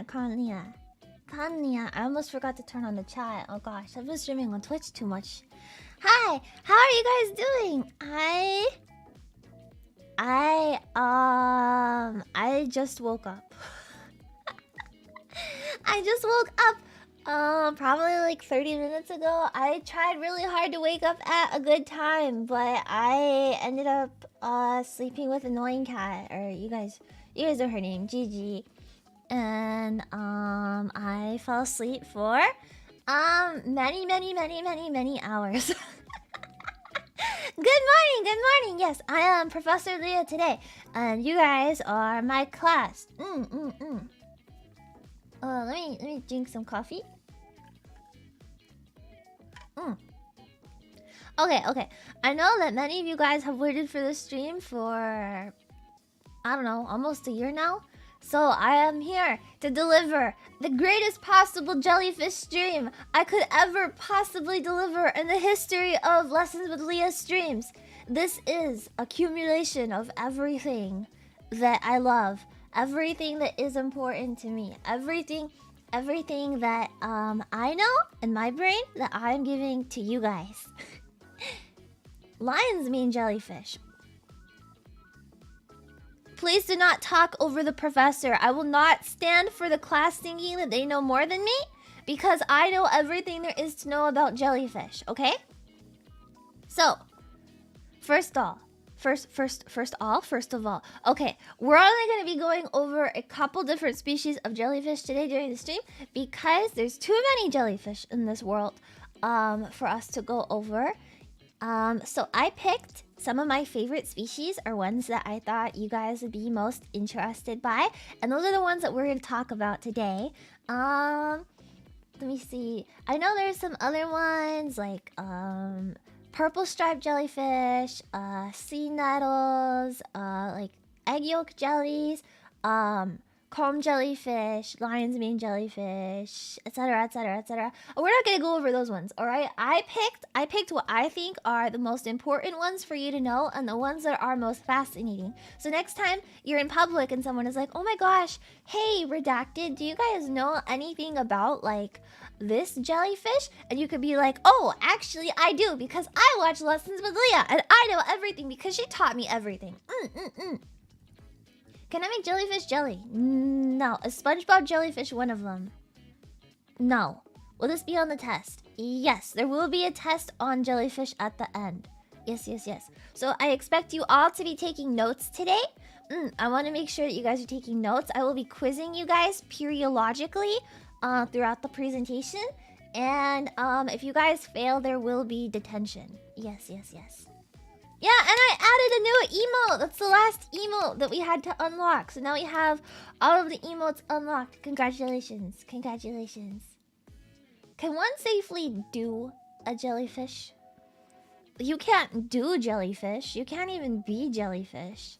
Connia! Connia, I almost forgot to turn on the chat. Oh gosh, I've been streaming on Twitch too much. Hi, how are you guys doing? I just woke up. I just woke up probably like 30 minutes ago. I tried really hard to wake up at a good time, but I ended up sleeping with Annoying Cat, or you guys know her name, Gigi. And I fell asleep for many hours. Good morning. Yes, I am Professor Leah today, and you guys are my class. Let me drink some coffee. Okay. I know that many of you guys have waited for this stream for, I don't know, almost a year now. So I am here to deliver the greatest possible jellyfish stream I could ever possibly deliver in the history of Lessons with Leah streams. This is accumulation of everything that I love, everything that is important to me, everything that I know in my brain that I'm giving to you guys. Lions mean jellyfish. Please do not talk over the professor. I will not stand for the class thinking that they know more than me, because I know everything there is to know about jellyfish, okay? So, first of all, okay, we're only going to be going over a couple different species of jellyfish today during the stream, because there's too many jellyfish in this world for us to go over. So I picked some of my favorite species, or ones that I thought you guys would be most interested by, and those are the ones that we're going to talk about today. Let me see. I know there's some other ones like purple striped jellyfish, sea nettles, like egg yolk jellies, comb jellyfish, lion's mane jellyfish, etc. We're not gonna go over those ones, alright? I picked what I think are the most important ones for you to know, and the ones that are most fascinating. So next time you're in public and someone is like, oh my gosh, hey, Redacted, do you guys know anything about, like, this jellyfish? And you could be like, oh, actually I do, because I watch Lessons with Leah, and I know everything because she taught me everything. Can I make jellyfish jelly? No. A SpongeBob jellyfish one of them? No. Will this be on the test? Yes, there will be a test on jellyfish at the end. Yes. So I expect you all to be taking notes today. I want to make sure that you guys are taking notes. I will be quizzing you guys periodically throughout the presentation. And if you guys fail, there will be detention. Yes. Yeah, and I added a new emote. That's the last emote that we had to unlock. So now we have all of the emotes unlocked. Congratulations. Can one safely do a jellyfish? You can't do jellyfish. You can't even be jellyfish.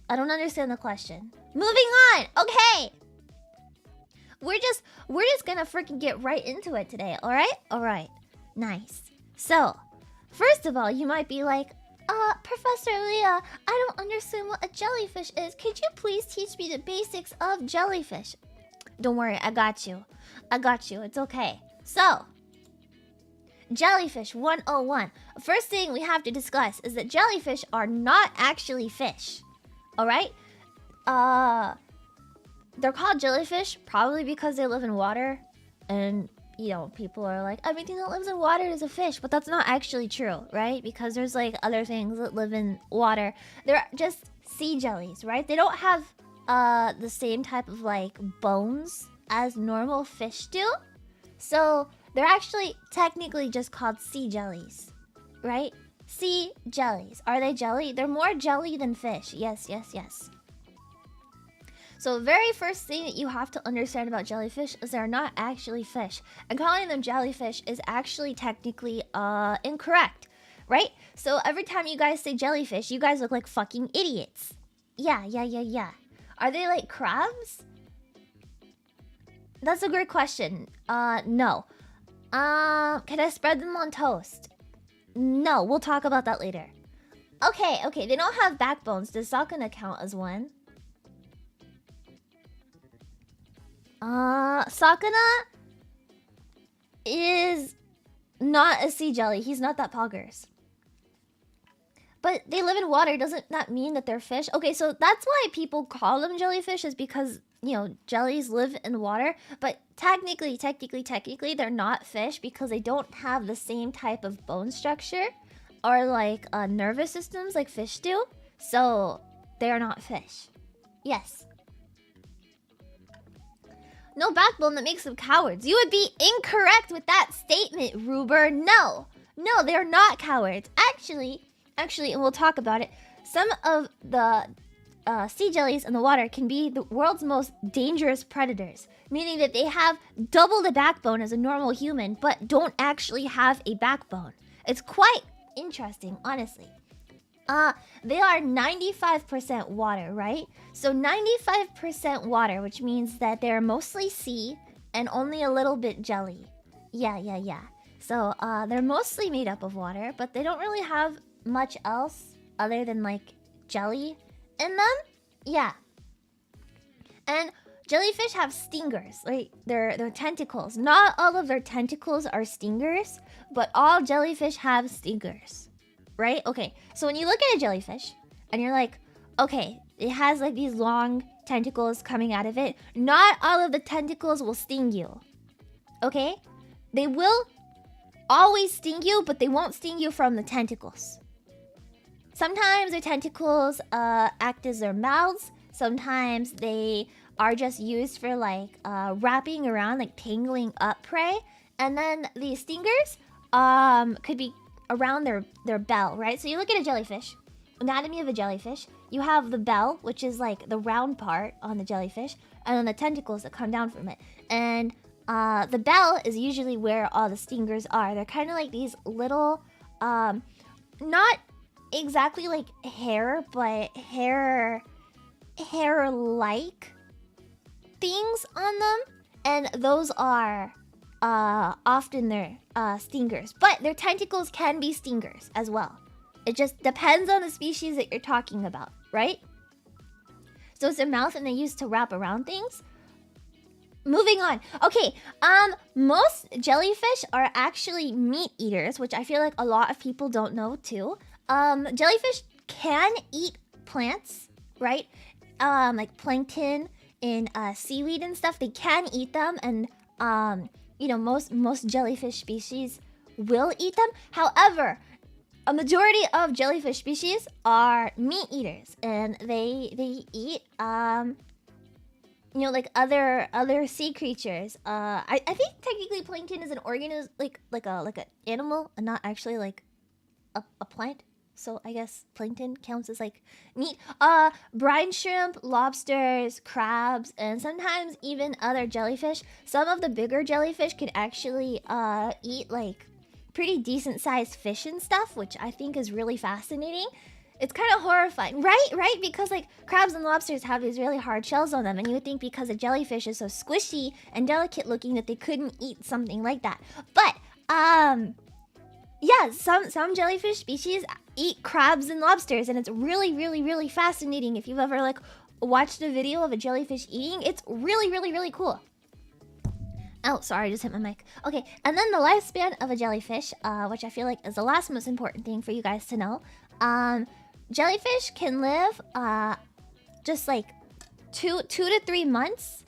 I don't understand the question. Moving on. Okay. we're just gonna freaking get right into it today, alright? Alright. Nice. So, first of all, you might be like, Professor Leah, I don't understand what a jellyfish is. Could you please teach me the basics of jellyfish? Don't worry, I got you. I got you, it's okay. So, Jellyfish 101. First thing we have to discuss is that jellyfish are not actually fish. Alright? They're called jellyfish probably because they live in water. And, you know, people are like, everything that lives in water is a fish. But that's not actually true, right? Because there's like other things that live in water. They're just sea jellies, right? They don't have the same type of like bones as normal fish do. So they're actually technically just called sea jellies, right? Sea jellies. Are they jelly? They're more jelly than fish. Yes, yes, yes. So very first thing that you have to understand about jellyfish is they're not actually fish. And calling them jellyfish is actually technically incorrect, right? So every time you guys say jellyfish, you guys look like fucking idiots. Yeah. Are they like crabs? That's a great question. No. Can I spread them on toast? No, we'll talk about that later. Okay, they don't have backbones. Does Sakana count as one? Sakana is not a sea jelly. He's not that poggers. But they live in water. Doesn't that mean that they're fish? Okay, so that's why people call them jellyfish, is because, you know, jellies live in water. But technically, they're not fish because they don't have the same type of bone structure or like nervous systems like fish do. So they are not fish. Yes. No backbone that makes them cowards. You would be incorrect with that statement, Ruber. No, they're not cowards. Actually, and we'll talk about it. Some of the sea jellies in the water can be the world's most dangerous predators, meaning that they have double the backbone as a normal human, but don't actually have a backbone. It's quite interesting, honestly. They are 95% water, right? So 95% water, which means that they're mostly sea and only a little bit jelly. Yeah. So, they're mostly made up of water, but they don't really have much else other than, like, jelly in them. Yeah. And jellyfish have stingers, right? They're tentacles. Not all of their tentacles are stingers, but all jellyfish have stingers. Right? Okay, so when you look at a jellyfish and you're like, okay, it has like these long tentacles coming out of it. Not all of the tentacles will sting you. Okay? They will always sting you, but they won't sting you from the tentacles. Sometimes their tentacles act as their mouths. Sometimes they are just used for like wrapping around, like tangling up prey. And then the stingers could be around their bell, right? So you look at a jellyfish, anatomy of a jellyfish. You have the bell, which is like the round part on the jellyfish, and then the tentacles that come down from it. And the bell is usually where all the stingers are. They're kind of like these little, not exactly like hair, but hair-like things on them. And those are often their stingers, but their tentacles can be stingers as well. It just depends on the species that you're talking about, right? So it's their mouth and they use to wrap around things. Moving on. Okay, most jellyfish are actually meat eaters, which I feel like a lot of people don't know too. Jellyfish can eat plants, right? Like plankton and seaweed and stuff. They can eat them, and you know, most jellyfish species will eat them. However, a majority of jellyfish species are meat eaters, and they eat you know, like other sea creatures. I think technically plankton is an organism, like an animal, and not actually like a plant. So I guess plankton counts as like meat. Brine shrimp, lobsters, crabs, and sometimes even other jellyfish. Some of the bigger jellyfish can actually eat like pretty decent sized fish and stuff, which I think is really fascinating. It's kind of horrifying, right? Right? Because like crabs and lobsters have these really hard shells on them, and you would think because a jellyfish is so squishy and delicate looking that they couldn't eat something like that. But yeah, some jellyfish species eat crabs and lobsters, and it's really, really, really fascinating. If you've ever like watched a video of a jellyfish eating, it's really, really, really cool. Oh, sorry, I just hit my mic. Okay, and then the lifespan of a jellyfish, which I feel like is the last most important thing for you guys to know. Jellyfish can live just like 2 to 3 months,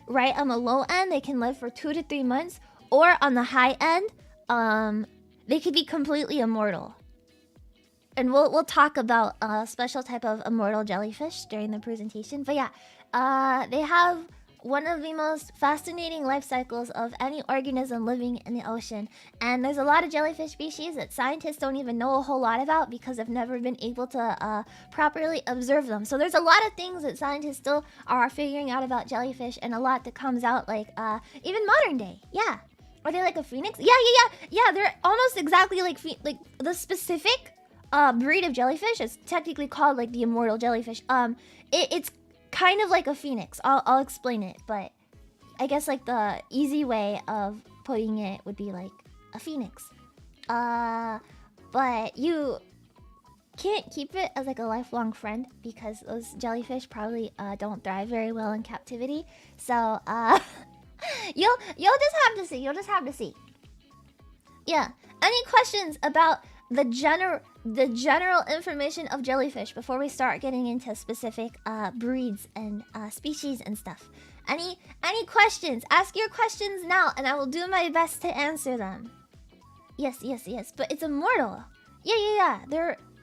right? On the low end, they can live for 2 to 3 months, or on the high end, they could be completely immortal. And we'll talk about a special type of immortal jellyfish during the presentation. But yeah, they have one of the most fascinating life cycles of any organism living in the ocean. And there's a lot of jellyfish species that scientists don't even know a whole lot about because they've never been able to properly observe them. So there's a lot of things that scientists still are figuring out about jellyfish, and a lot that comes out like even modern day. Yeah. Are they like a phoenix? Yeah, they're almost exactly like the specific breed of jellyfish is technically called like the immortal jellyfish. It's kind of like a phoenix. I'll explain it, but I guess like the easy way of putting it would be like a phoenix. But you can't keep it as like a lifelong friend because those jellyfish probably don't thrive very well in captivity. So you'll just have to see. You'll just have to see. Yeah. Any questions about the general information of jellyfish before we start getting into specific breeds and species and stuff? Any questions? Ask your questions now, and I will do my best to answer them. Yes. But it's immortal. Yeah.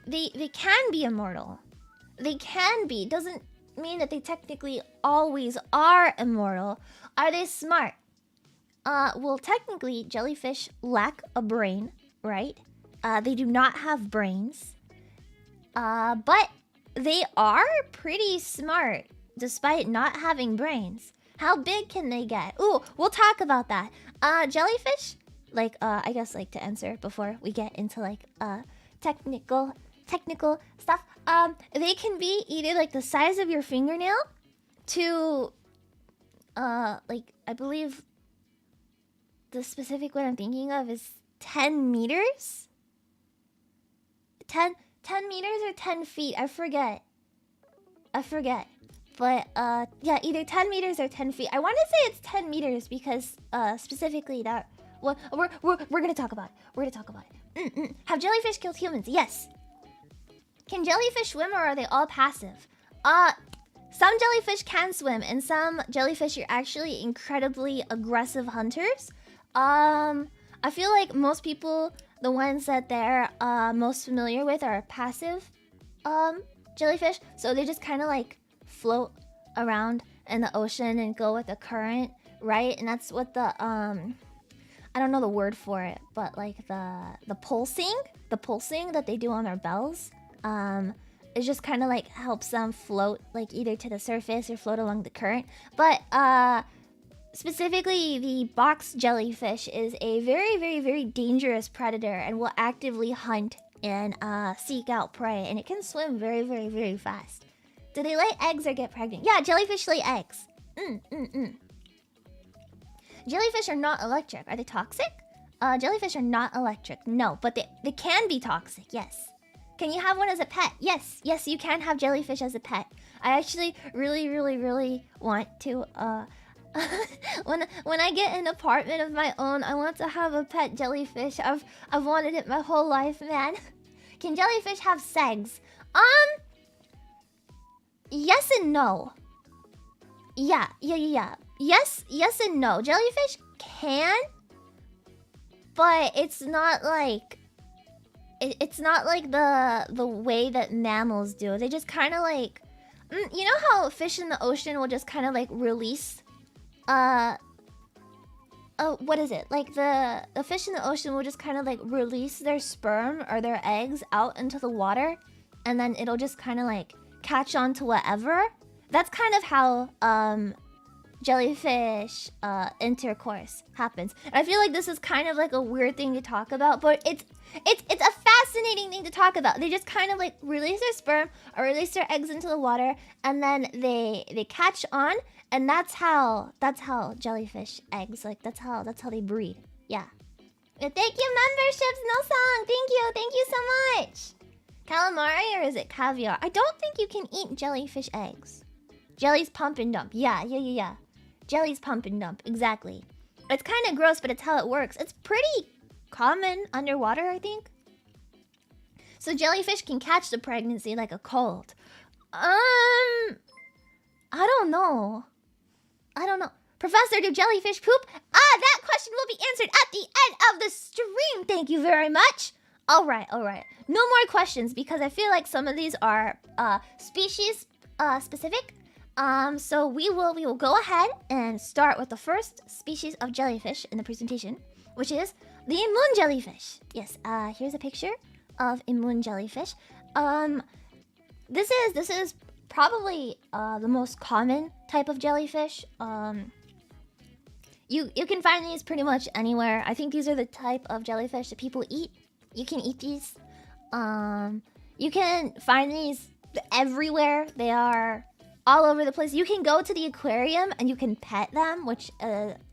They can be immortal. They can be. Doesn't mean that they technically always are immortal. Are they smart? Well, technically, jellyfish lack a brain, right? They do not have brains. But they are pretty smart despite not having brains. How big can they get? Ooh, we'll talk about that. Jellyfish, like, I guess, like, to answer before we get into, like, technical stuff. They can be either, like, the size of your fingernail to, like, I believe the specific one I'm thinking of is 10 meters? 10 meters or 10 feet? I forget. But, yeah, either 10 meters or 10 feet. I want to say it's 10 meters because, specifically that... Well, we're gonna talk about it. Have jellyfish killed humans? Yes. Can jellyfish swim, or are they all passive? Some jellyfish can swim, and some jellyfish are actually incredibly aggressive hunters. I feel like most people, the ones that they're most familiar with, are passive jellyfish. So they just kind of like float around in the ocean and go with the current, right? And that's what the I don't know the word for it, but like the pulsing that they do on their bells, it just kind of like helps them float, like either to the surface or float along the current. But specifically, the box jellyfish is a very, very, very dangerous predator and will actively hunt and seek out prey. And it can swim very, very, very fast. Do they lay eggs or get pregnant? Yeah, jellyfish lay eggs. Jellyfish are not electric. Are they toxic? Jellyfish are not electric. No, but they can be toxic, yes. Can you have one as a pet? Yes, you can have jellyfish as a pet. I actually really, really, really want to... when I get an apartment of my own, I want to have a pet jellyfish. I've wanted it my whole life, man. Can jellyfish have segs? Yes and no. Yeah. Yes and no. Jellyfish can, but it's not like the way that mammals do. They just kind of like, you know how fish in the ocean will just kind of like release what is it? Like the fish in the ocean will just kind of like release their sperm or their eggs out into the water, and then it'll just kind of like catch on to whatever. That's kind of how jellyfish intercourse happens. And I feel like this is kind of like a weird thing to talk about, but it's a fascinating thing to talk about. They just kind of like release their sperm or release their eggs into the water, and then they catch on, and that's how jellyfish eggs, like that's how they breed. Yeah. Thank you, memberships, no song. Thank you so much. Calamari, or is it caviar? I don't think you can eat jellyfish eggs. Jellies pump and dump. Yeah. Jellies pump and dump, exactly. It's kind of gross, but it's how it works. It's pretty common underwater, I think. So jellyfish can catch the pregnancy like a cold. I don't know. Professor, do jellyfish poop? That question will be answered at the end of the stream. Thank you very much. All right. No more questions, because I feel like some of these are species specific. So we will go ahead and start with the first species of jellyfish in the presentation, which is the moon jellyfish. Yes, here's a picture of a moon jellyfish. This is probably the most common type of jellyfish. You can find these pretty much anywhere. I think these are the type of jellyfish that people eat. You can eat these. You can find these everywhere. They are all over the place. You can go to the aquarium and you can pet them, which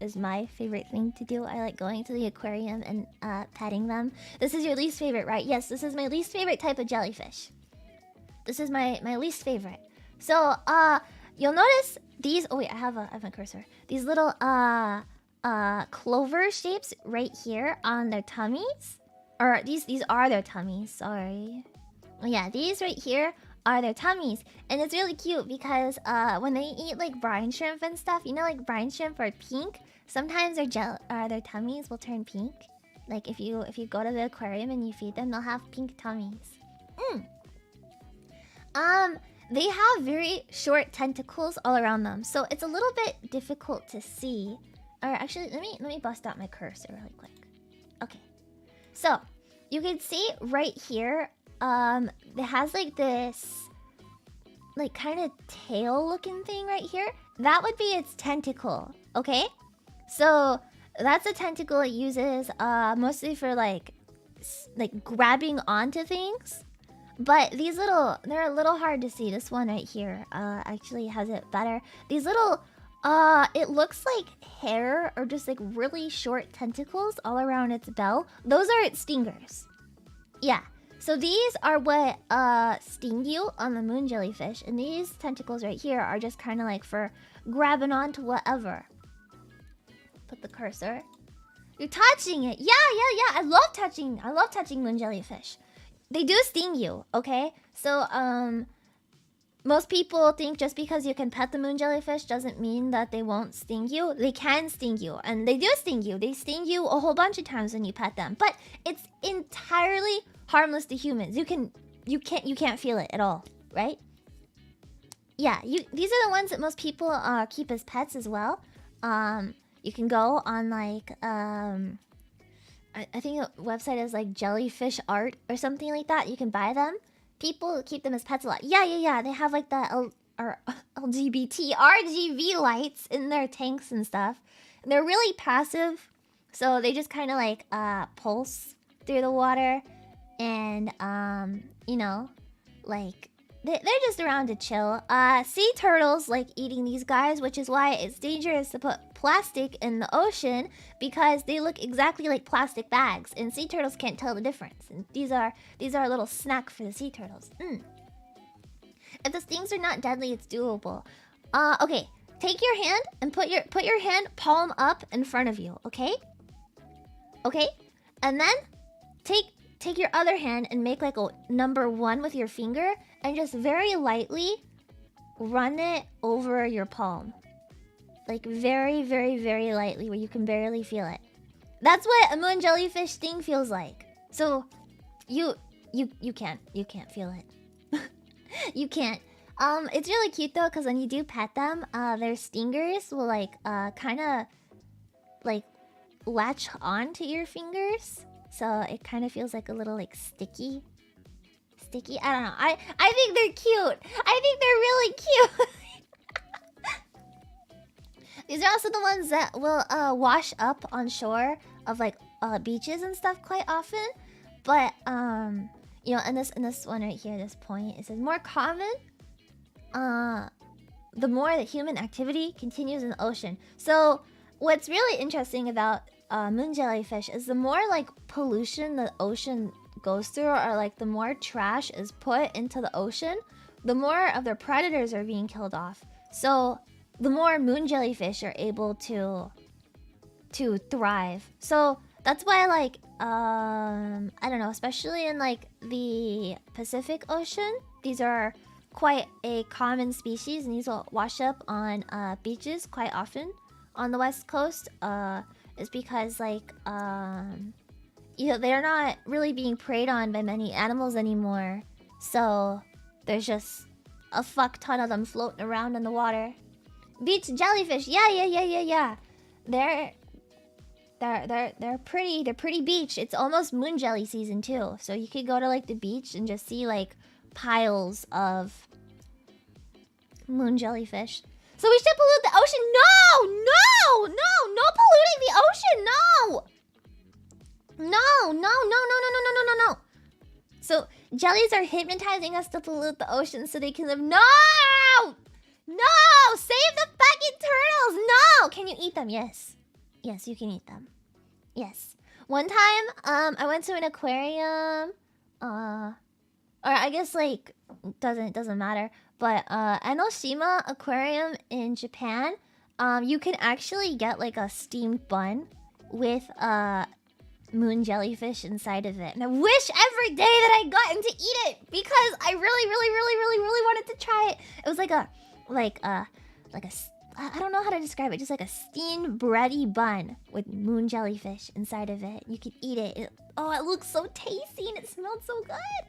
is my favorite thing to do. I like going to the aquarium and petting them. This is your least favorite, right? Yes, this is my least favorite type of jellyfish. This is my least favorite. So you'll notice these. Oh wait, I have a cursor. These little clover shapes right here on their tummies, or these are their tummies. Sorry. Yeah, these right here are their tummies, and it's really cute because when they eat like brine shrimp and stuff, you know, like brine shrimp are pink. Sometimes their tummies will turn pink. Like if you go to the aquarium and you feed them, they'll have pink tummies. They have very short tentacles all around them, so it's a little bit difficult to see. Or actually, let me bust out my cursor really quick. Okay, so you can see right here. It has like this, like kind of tail-looking thing right here. That would be its tentacle. Okay, so that's a tentacle it uses mostly for like grabbing onto things. But these little, they're a little hard to see. This one right here actually has it better. These little, it looks like hair or just like really short tentacles all around its bell. Those are its stingers. Yeah. So these are what sting you on the moon jellyfish. And these tentacles right here are just kind of like for grabbing onto whatever. Put the cursor. You're touching it. Yeah. I love touching moon jellyfish. They do sting you, okay? So, most people think just because you can pet the moon jellyfish doesn't mean that they won't sting you. They can sting you, and they do sting you. They sting you a whole bunch of times when you pet them. But it's entirely harmless to humans. You can't feel it at all, right? Yeah, these are the ones that most people keep as pets as well. You can go on like I think a website is like Jellyfish Art or something like that. You can buy them. People keep them as pets a lot. Yeah. They have like the LGBT RGB lights in their tanks and stuff. And they're really passive, so they just kind of like pulse through the water, and you know, like they're just around to chill. Sea turtles like eating these guys, which is why it's dangerous to put plastic in the ocean, because they look exactly like plastic bags, and sea turtles can't tell the difference. And these are a little snack for the sea turtles. If the stings are not deadly, it's doable. Okay, take your hand and put your hand palm up in front of you. Okay, and then take your other hand and make like a number 1 with your finger, and just very lightly run it over your palm. Like very, very, very lightly, where you can barely feel it. That's what a moon jellyfish sting feels like. So you can't feel it. You can't. It's really cute though, because when you do pet them, their stingers will like kind of like latch on to your fingers. So it kind of feels like a little like sticky. I don't know. I think they're cute. I think they're really cute. These are also the ones that will wash up on shore of like beaches and stuff quite often. But you know, in this one right here, this point, it says more common. The more that human activity continues in the ocean. So what's really interesting about moon jellyfish is the more like pollution the ocean goes through, or like the more trash is put into the ocean, the more of their predators are being killed off. So the more moon jellyfish are able to thrive. So that's why, like, I don't know, especially in like the Pacific Ocean, these are quite a common species, and these will wash up on beaches quite often on the West Coast. Is because like you know, they're not really being preyed on by many animals anymore. So there's just a fuck ton of them floating around in the water. Beach jellyfish, yeah. They're pretty beach. It's almost moon jelly season too. So you could go to like the beach and just see like piles of moon jellyfish. So we should pollute the ocean? No polluting the ocean, no. So jellies are hypnotizing us to pollute the ocean so they can live. No, save the fucking turtles. No, can you eat them? Yes, you can eat them. Yes. One time, I went to an aquarium, or I guess like doesn't matter. But Enoshima Aquarium in Japan, you can actually get like a steamed bun with moon jellyfish inside of it. And I wish every day that I gotten to eat it, because I really wanted to try it. It was like a I don't know how to describe it, just like a steamed bready bun with moon jellyfish inside of it. You could eat it. It looks so tasty and it smelled so good.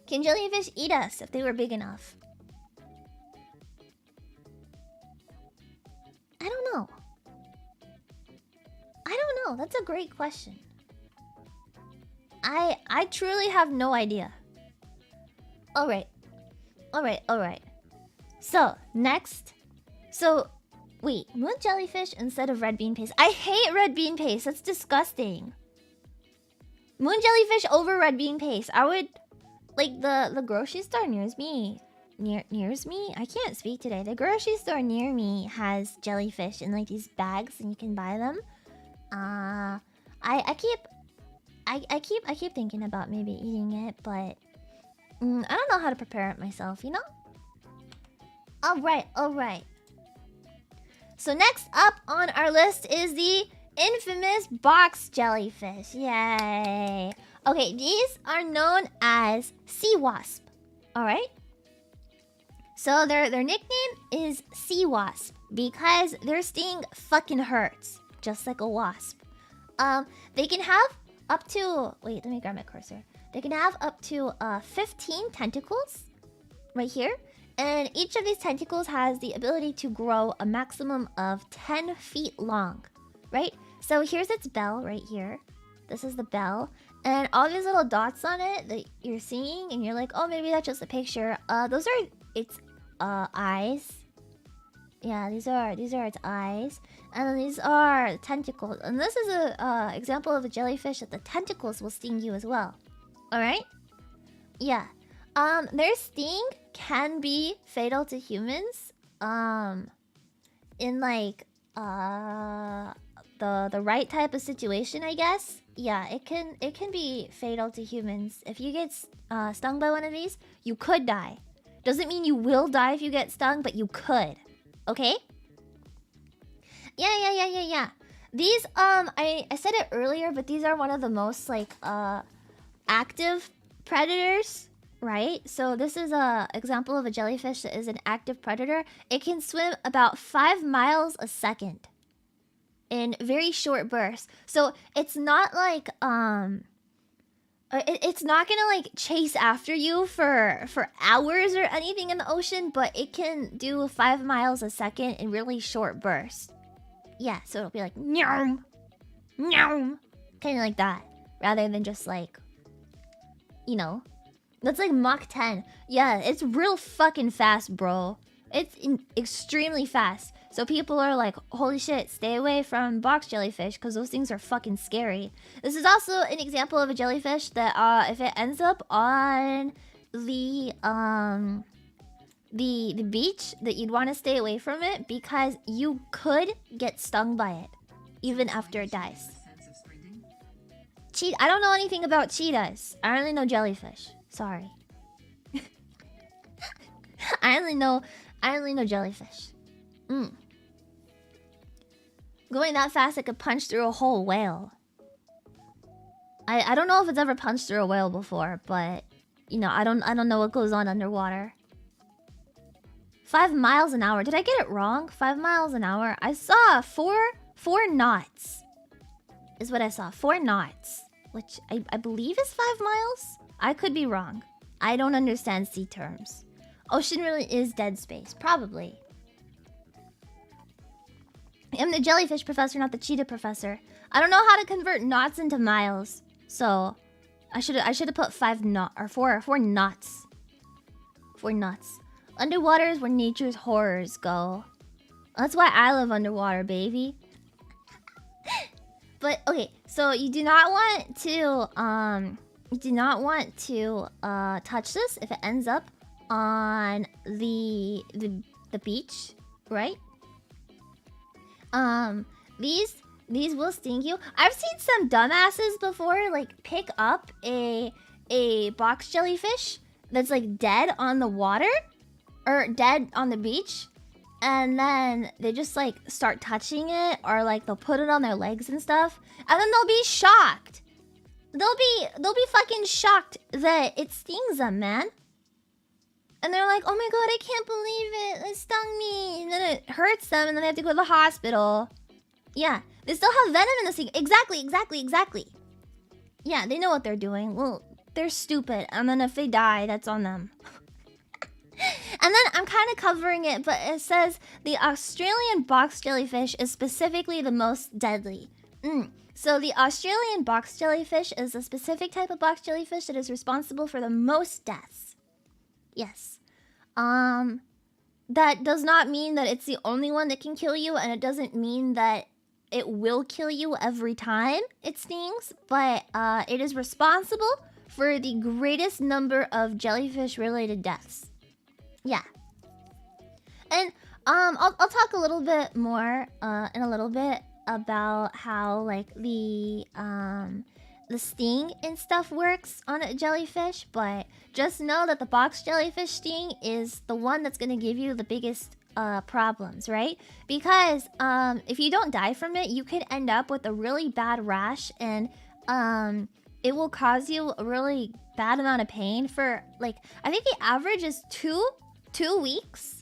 Can jellyfish eat us if they were big enough? I don't know. That's a great question. I truly have no idea. Alright. So, next. So, wait. Moon jellyfish instead of red bean paste. I hate red bean paste. That's disgusting. Moon jellyfish over red bean paste. I would... Like, the grocery store nears me... Nears me? I can't speak today. The grocery store near me has jellyfish in, like, these bags, and you can buy them. I keep thinking about maybe eating it, but... I don't know how to prepare it myself, you know? Alright. So next up on our list is the infamous box jellyfish. Yay! Okay, these are known as sea wasp. Alright? So their nickname is sea wasp because their sting fucking hurts. Just like a wasp. They can have up to... Wait, let me grab my cursor. They can have up to 15 tentacles. Right here. And each of these tentacles has the ability to grow a maximum of 10 feet long. Right? So here's its bell right here. This is the bell. And all these little dots on it that you're seeing, and you're like, oh, maybe that's just a picture. Those are its eyes. Yeah, these are its eyes. And then these are the tentacles. And this is a example of a jellyfish that the tentacles will sting you as well. Alright? Yeah. Their sting can be fatal to humans. In like the right type of situation, I guess. Yeah, it can be fatal to humans. If you get stung by one of these, you could die. Doesn't mean you will die if you get stung, but you could. Okay? Yeah. These I said it earlier, but these are one of the most like active predators, right? So this is a example of a jellyfish that is an active predator. It can swim about 5 miles a second in very short bursts. So it's not like it's not gonna like chase after you for hours or anything in the ocean, but it can do 5 miles a second in really short bursts. Yeah, so it'll be like nyam, nyam, kind of like that, rather than just like, you know, That's like Mach 10. Yeah, it's real fucking fast, bro. It's extremely fast. So people are like, holy shit, stay away from box jellyfish because those things are fucking scary. This is also an example of a jellyfish that if it ends up on the beach, that you'd want to stay away from it because you could get stung by it even after it dies. I don't know anything about cheetahs. I only know jellyfish. Sorry. I only know jellyfish. Going that fast, it could punch through a whole whale. I don't know if it's ever punched through a whale before, but you know, I don't know what goes on underwater. 5 miles an hour. Did I get it wrong? 5 miles an hour. I saw four knots. Is what I saw. 4 knots, which I believe is 5 miles. I could be wrong. I don't understand sea terms. Ocean really is dead space. Probably. I'm the jellyfish professor, not the cheetah professor. I don't know how to convert knots into miles. So, I should have put 4 knots. 4 knots. Underwater is where nature's horrors go. That's why I live underwater, baby. But okay, so you do not want to touch this if it ends up on the beach, right? These will sting you. I've seen some dumbasses before like pick up a box jellyfish that's like dead on the water or dead on the beach, and then they just like start touching it, or like they'll put it on their legs and stuff, and then they'll be shocked. They'll be fucking shocked that it stings them, man. And they're like, oh my god, I can't believe it stung me. And then it hurts them, and then they have to go to the hospital. Yeah, they still have venom in this thing. Exactly. Yeah, they know what they're doing. Well, they're stupid, and then if they die, that's on them. And then I'm kind of covering it, but it says the Australian box jellyfish is specifically the most deadly. So the Australian box jellyfish is a specific type of box jellyfish that is responsible for the most deaths. Yes. That does not mean that it's the only one that can kill you, and it doesn't mean that it will kill you every time it stings, but it is responsible for the greatest number of jellyfish-related deaths. Yeah. And I'll talk a little bit more in a little bit about how like the sting and stuff works on a jellyfish, but just know that the box jellyfish sting is the one that's gonna give you the biggest problems, right? Because if you don't die from it, you could end up with a really bad rash, and it will cause you a really bad amount of pain for like, I think the average is two weeks.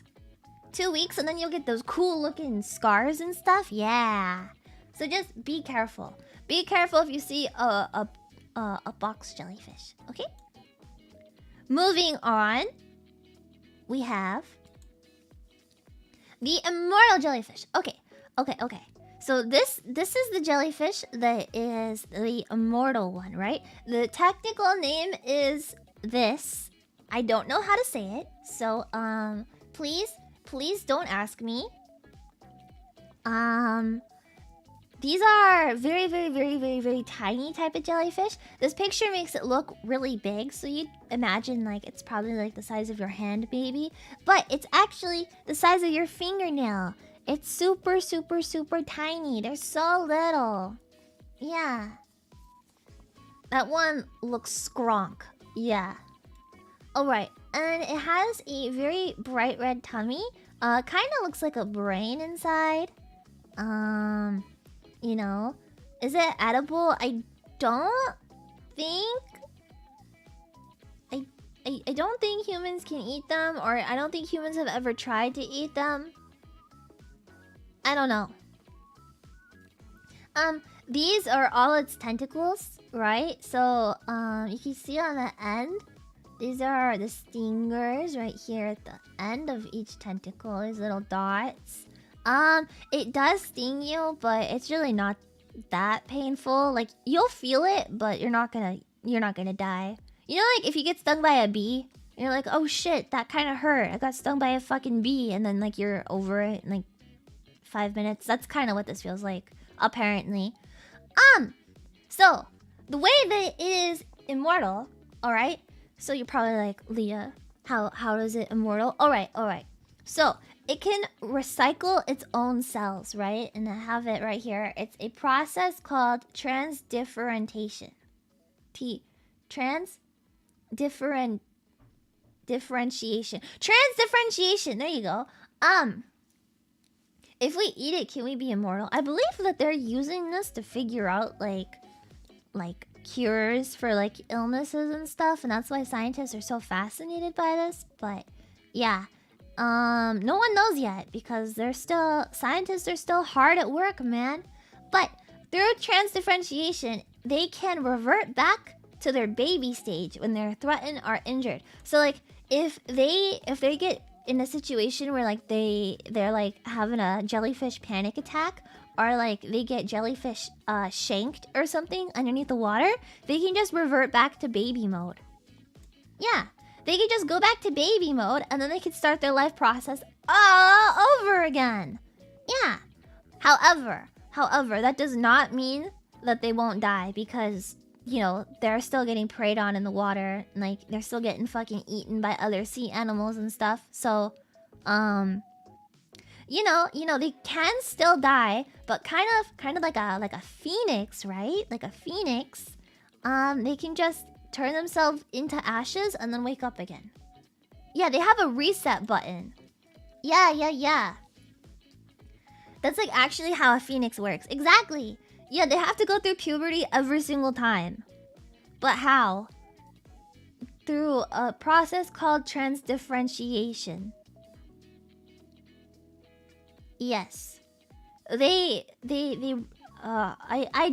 2 weeks, and then you'll get those cool looking scars and stuff. Yeah. So just be careful. Be careful if you see a box jellyfish. Okay? Moving on, we have the Immortal Jellyfish. Okay. So this is the jellyfish that is the immortal one, right? The technical name is this. I don't know how to say it, so please don't ask me. These are very tiny type of jellyfish. This picture makes it look really big, so you'd imagine like it's probably like the size of your hand, maybe. But it's actually the size of your fingernail. It's super tiny. They're so little. Yeah. That one looks skronk. Yeah. Alright, and it has a very bright red tummy. Kind of looks like a brain inside. You know, is it edible? I don't think. I don't think humans can eat them, or I don't think humans have ever tried to eat them. I don't know. These are all its tentacles, right? So, you can see on the end, these are the stingers right here at the end of each tentacle, these little dots. It does sting you, but it's really not that painful. Like, you'll feel it, but you're not gonna die. You know, like if you get stung by a bee, and you're like, oh shit, that kind of hurt. I got stung by a fucking bee, and then like you're over it in like 5 minutes. That's kind of what this feels like, apparently. So the way that it is immortal, all right. So you're probably like, Leah, how is it immortal? All right. So it can recycle its own cells, right? And I have it right here. It's a process called transdifferentiation. Differentiation. Transdifferentiation. There you go. If we eat it, can we be immortal? I believe that they're using this to figure out like cures for like illnesses and stuff, and that's why scientists are so fascinated by this. But yeah, no one knows yet because scientists are still hard at work, man. But through transdifferentiation, they can revert back to their baby stage when they're threatened or injured. So like if they get in a situation where like they're like having a jellyfish panic attack, or like they get jellyfish shanked or something underneath the water, they can just revert back to baby mode. Yeah, they can just go back to baby mode, and then they can start their life process all over again. Yeah. However, that does not mean that they won't die, because you know, they're still getting preyed on in the water. Like, they're still getting fucking eaten by other sea animals and stuff. So, you know, they can still die, but kind of like a phoenix, right? Like a phoenix. They can just turn themselves into ashes and then wake up again. Yeah, they have a reset button. Yeah. That's like actually how a phoenix works. Exactly. Yeah, they have to go through puberty every single time. But how? Through a process called transdifferentiation. Yes. I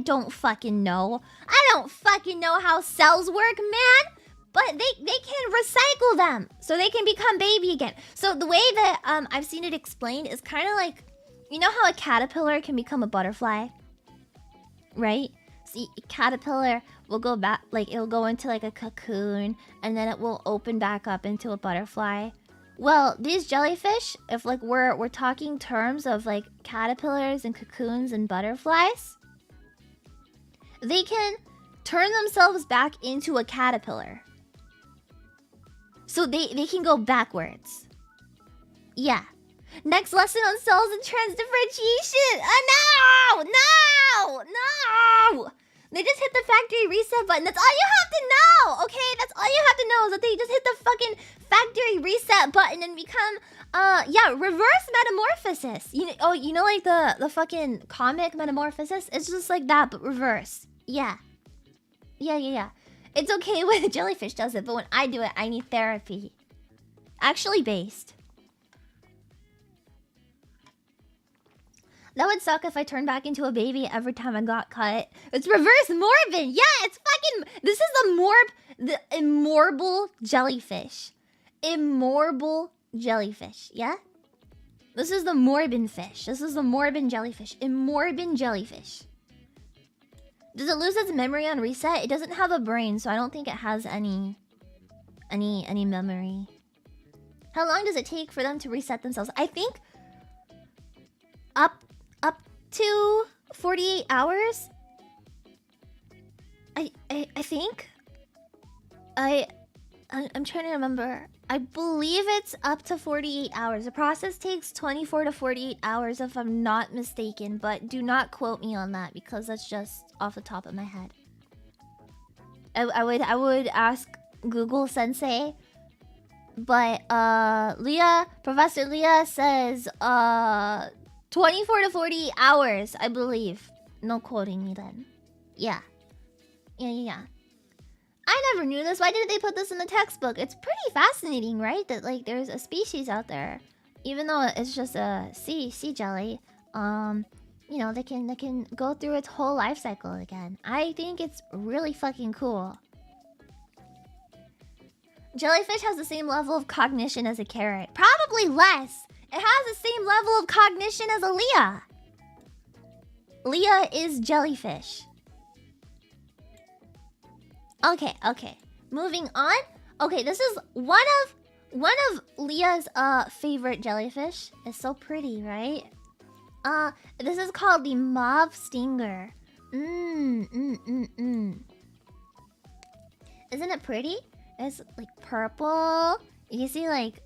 don't fucking know. I don't fucking know how cells work, man. But they can recycle them so they can become baby again. So the way that I've seen it explained is kind of like, you know how a caterpillar can become a butterfly? Right? See, a caterpillar will go back, like it'll go into like a cocoon, and then it will open back up into a butterfly. Well, these jellyfish, if like we're talking terms of like caterpillars and cocoons and butterflies, they can turn themselves back into a caterpillar. So they can go backwards. Yeah. Next lesson on cells and transdifferentiation. No! They just hit the factory reset button. That's all you have to know, okay? That's all you have to know is that they just hit the fucking factory reset button and become, reverse metamorphosis. You know like the fucking comic Metamorphosis? It's just like that, but reverse. Yeah. It's okay when the jellyfish does it, but when I do it, I need therapy. Actually based. That would suck if I turned back into a baby every time I got cut. It's reverse morbid. Yeah, it's fucking... This is the immortal jellyfish. Immortal jellyfish, yeah? This is the morbin fish. This is the morbin jellyfish. Immortal jellyfish. Does it lose its memory on reset? It doesn't have a brain, so I don't think it has any memory. How long does it take for them to reset themselves? I think up to 48 hours. I think. I'm trying to remember. I believe it's up to 48 hours. The process takes 24 to 48 hours if I'm not mistaken, but do not quote me on that because that's just off the top of my head. I would ask Google Sensei, but Professor Leah says 24 to 48 hours, I believe. No quoting me then. Yeah. I never knew this. Why did they put this in the textbook? It's pretty fascinating, right? That like there's a species out there, even though it's just a sea jelly. You know, they can go through its whole life cycle again. I think it's really fucking cool. Jellyfish has the same level of cognition as a carrot. Probably less. It has the same level of cognition as a Leah. Leah is jellyfish. Okay. moving on. Okay, this is one of Leah's favorite jellyfish. It's so pretty, right? This is called the mauve stinger. Isn't it pretty? It's like purple. You can see like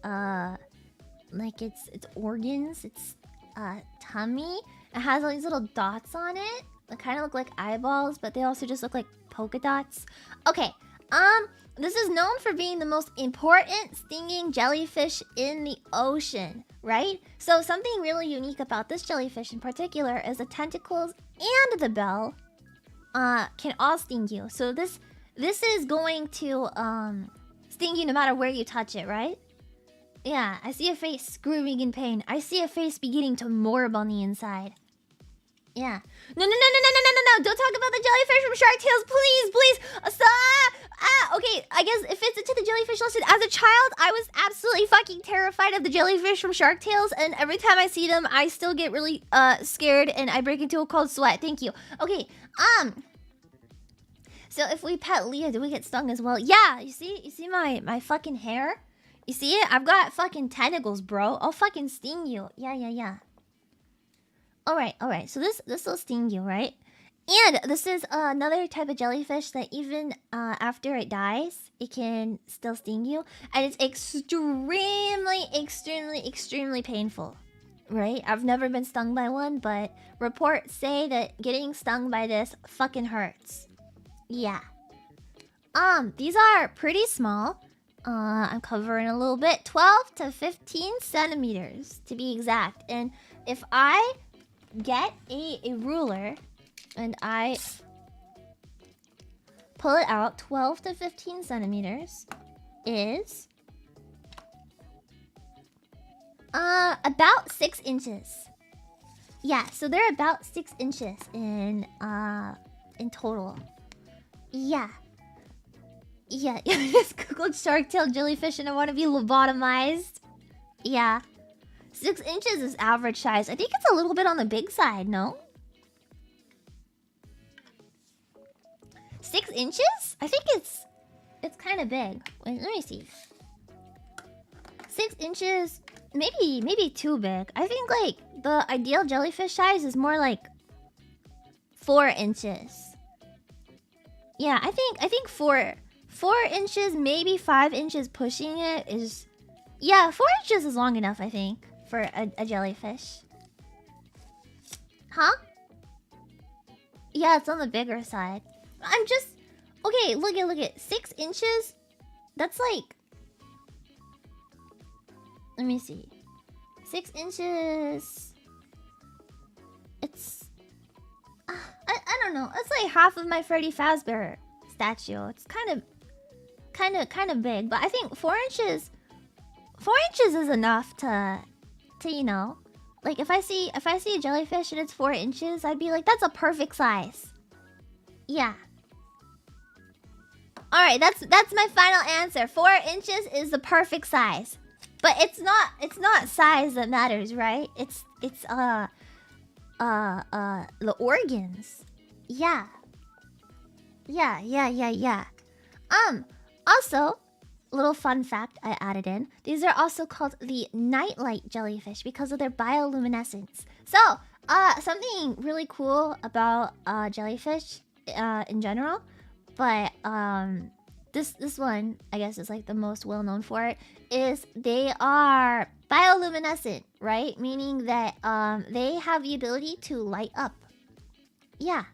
its organs, its tummy. It has all these little dots on it. They kind of look like eyeballs, but they also just look like polka dots. Okay, this is known for being the most important stinging jellyfish in the ocean, right? So something really unique about this jellyfish in particular is the tentacles and the bell can all sting you. So this is going to sting you no matter where you touch it, right? Yeah, I see a face screaming in pain. I see a face beginning to morb on the inside. Yeah. No. Don't talk about the jellyfish from Shark Tales, please. Okay, I guess it fits into the jellyfish lesson. As a child, I was absolutely fucking terrified of the jellyfish from Shark Tales, and every time I see them, I still get really scared and I break into a cold sweat. Thank you. Okay, so if we pet Leah, do we get stung as well? Yeah, you see my fucking hair? You see it? I've got fucking tentacles, bro. I'll fucking sting you. Yeah. Alright. So this will sting you, right? And this is another type of jellyfish that even after it dies, it can still sting you. And it's extremely painful. Right? I've never been stung by one, but reports say that getting stung by this fucking hurts. Yeah. These are pretty small. I'm covering a little bit. 12 to 15 centimeters to be exact. And if I get a ruler and I pull it out, 12 to 15 centimeters is about 6 inches. Yeah, so they're about 6 inches in total. Yeah, I just googled shark tail jellyfish and I want to be lobotomized. Yeah. 6 inches is average size. I think it's a little bit on the big side, no? 6 inches? I think it's kind of big. Wait, let me see. 6 inches, maybe too big. I think like the ideal jellyfish size is more like 4 inches. Yeah, I think 4 inches, maybe 5 inches pushing it is... Yeah, 4 inches is long enough, I think, for a jellyfish. Huh? Yeah, it's on the bigger side. I'm just... Okay, look at 6 inches? That's like... Let me see. 6 inches... It's... I don't know. It's like half of my Freddy Fazbear statue. It's kind of big, but I think 4 inches... 4 inches is enough to you know, like if I see a jellyfish and it's 4 inches, I'd be like, that's a perfect size. Yeah. All right, that's my final answer. 4 inches is the perfect size, but it's not size that matters, right? It's the organs. Yeah. Also, little fun fact I added in. These are also called the nightlight jellyfish because of their bioluminescence. So, something really cool about jellyfish in general, but this one, I guess, is like the most well known for it, is they are bioluminescent, right? Meaning that they have the ability to light up. Yeah.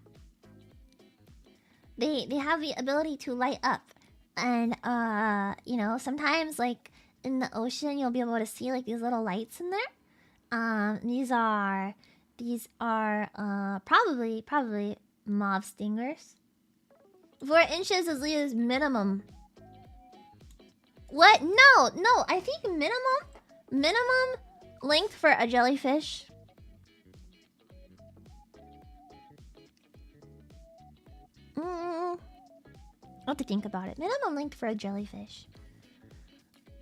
They have the ability to light up. And you know, sometimes like in the ocean you'll be able to see like these little lights in there. These are probably mauve stingers. 4 inches is Leah's minimum. What? No, I think minimum length for a jellyfish. I'll have to think about it. Minimum length for a jellyfish.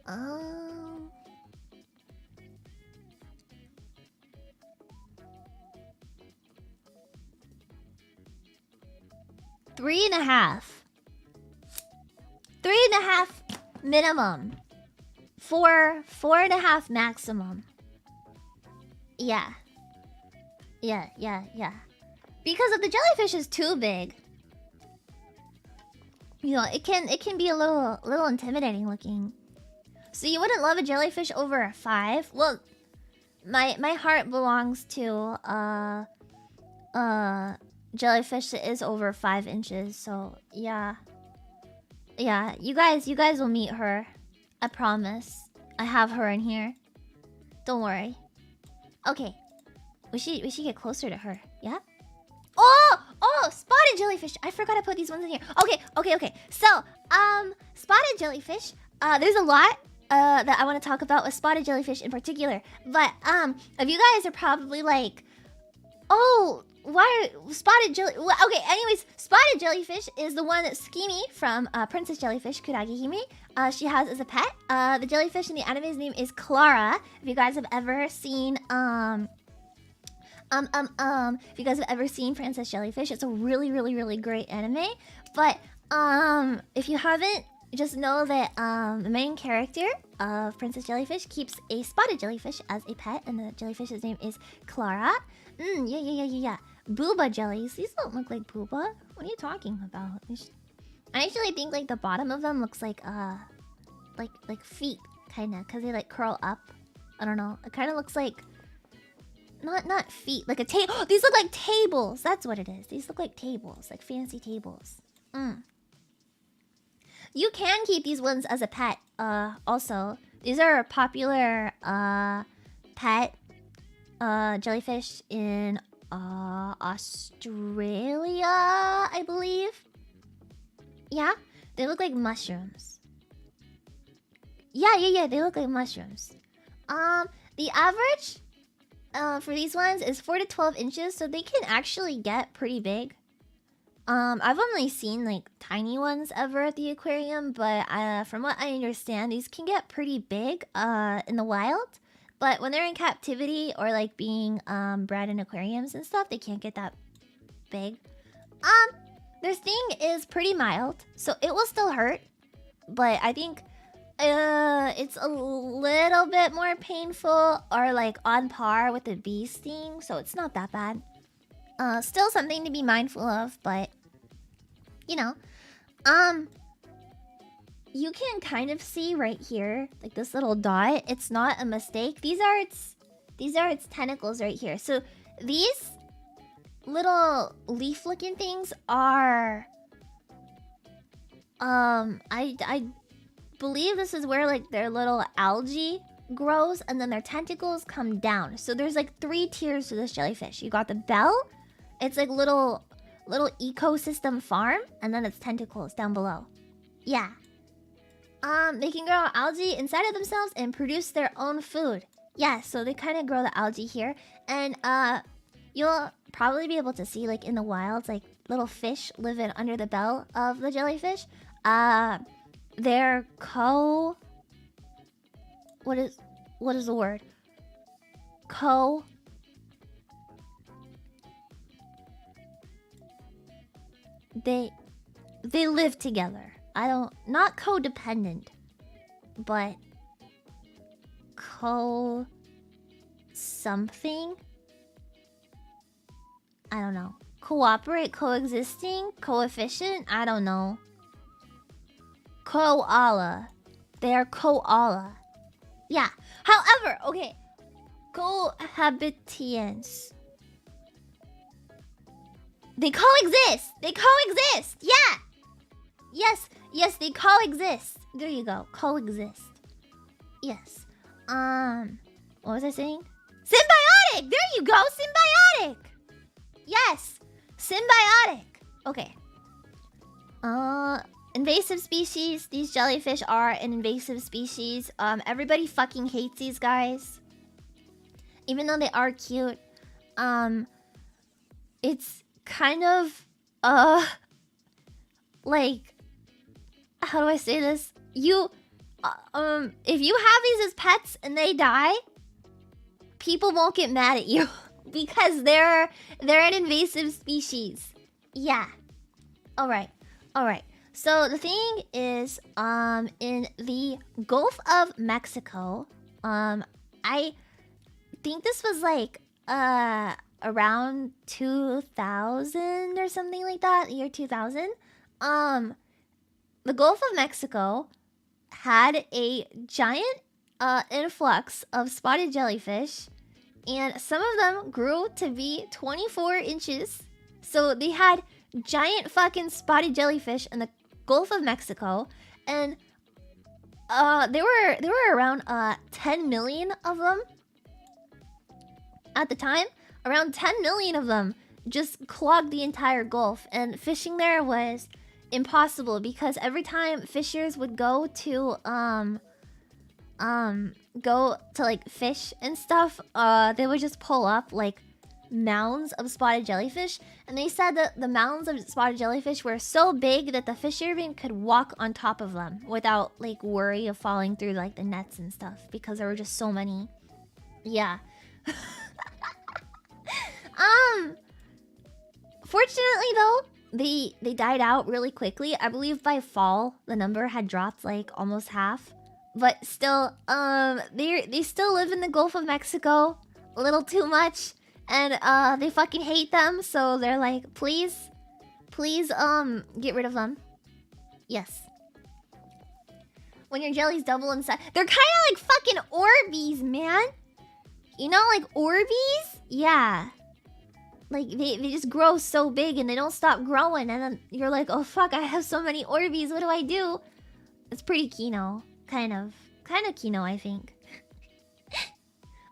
3.5. 3 3.5 minimum. 4.5 maximum. Yeah. Yeah. Because if the jellyfish is too big, you know, it can be a little intimidating looking. So you wouldn't love a jellyfish over a 5? Well, my heart belongs to jellyfish that is over 5 inches. So yeah, you guys will meet her. I promise. I have her in here. Don't worry. Okay, we should get closer to her. Yeah. Oh, spotted jellyfish. I forgot to put these ones in here. Okay. So, spotted jellyfish. There's a lot that I want to talk about with spotted jellyfish in particular. But if you guys are probably like, oh, why are spotted jelly? Well, okay, anyways, spotted jellyfish is the one that Skimi from Princess Jellyfish Kuragi Hime she has as a pet. The jellyfish in the anime's name is Clara. If you guys have ever seen if you guys have ever seen Princess Jellyfish, it's a really great anime. But if you haven't, just know that the main character of Princess Jellyfish keeps a spotted jellyfish as a pet, and the jellyfish's name is Clara. Yeah. Booba jellies. These don't look like booba. What are you talking about? I actually think like the bottom of them looks like feet, kinda, cause they like curl up. I don't know. It kind of looks like not feet, like a table. Oh, these look like tables. That's what it is. These look like tables, like fancy tables. You can keep these ones as a pet. Also, these are popular pet jellyfish in Australia, I believe. Yeah, they look like mushrooms. Yeah, they look like mushrooms. The average for these ones is 4 to 12 inches, so they can actually get pretty big. I've only seen like tiny ones ever at the aquarium, but from what I understand, these can get pretty big in the wild. But when they're in captivity or like being bred in aquariums and stuff, they can't get that big. Their sting is pretty mild, so it will still hurt, but I think it's a little bit more painful or like on par with the bee sting, so it's not that bad. Still something to be mindful of, but you know, you can kind of see right here, like this little dot. It's not a mistake. These are its tentacles right here. So these little leaf-looking things are, I believe this is where like their little algae grows, and then their tentacles come down. So there's like 3 tiers to this jellyfish. You got the bell. It's like little ecosystem farm, and then its tentacles down below. Yeah. They can grow algae inside of themselves and produce their own food. Yeah, so they kind of grow the algae here, and you'll probably be able to see like in the wild, like little fish living under the bell of the jellyfish. They're what is the word? They live together. Not codependent, but something. I don't know. Cooperate, coexisting, coefficient. I don't know. Koala. They're koala. Yeah. However, okay. Cohabitants. They coexist. Yeah. Yes, they coexist. There you go. Coexist. Yes. What was I saying? Symbiotic! There you go. Symbiotic. Yes. Symbiotic. Okay. Invasive species. These jellyfish are an invasive species. Everybody fucking hates these guys. Even though they are cute. It's kind of like, how do I say this? If you have these as pets and they die, people won't get mad at you because they're an invasive species. Yeah. All right. So the thing is, in the Gulf of Mexico, I think this was like around 2000 or something like that, year 2000. The Gulf of Mexico had a giant influx of spotted jellyfish, and some of them grew to be 24 inches. So they had giant fucking spotted jellyfish in the Gulf of Mexico, and there were around 10 million of them at the time. Around 10 million of them just clogged the entire Gulf, and fishing there was impossible because every time fishers would go to like fish and stuff, they would just pull up like mounds of spotted jellyfish, and they said that the mounds of spotted jellyfish were so big that the fishermen could walk on top of them without like worry of falling through like the nets and stuff because there were just so many. Yeah. Fortunately though, they died out really quickly. I believe by fall the number had dropped like almost half. But still, they still live in the Gulf of Mexico a little too much, and they fucking hate them. So they're like, please, get rid of them. Yes. When your jellies double in size, they're kind of like fucking Orbeez, man. You know, like Orbeez? Yeah. Like they just grow so big and they don't stop growing, and then you're like, oh fuck, I have so many Orbeez. What do I do? It's pretty Kino. Kind of Kino, I think.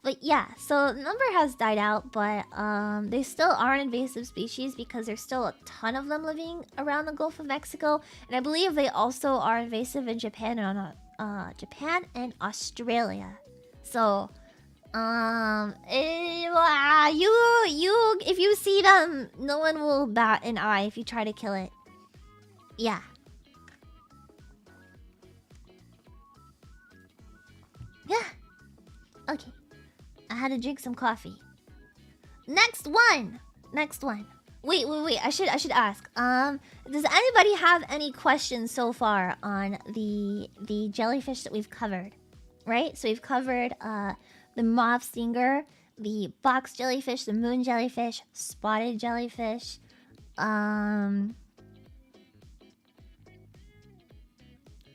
But yeah, so the number has died out, but they still are an invasive species because there's still a ton of them living around the Gulf of Mexico, and I believe they also are invasive in Japan and Australia. So, if you see them, no one will bat an eye if you try to kill it. Yeah. Yeah. Okay. I had to drink some coffee. Next one. Wait. I should ask. Does anybody have any questions so far on the jellyfish that we've covered? Right? So we've covered the mauve stinger, the box jellyfish, the moon jellyfish, spotted jellyfish,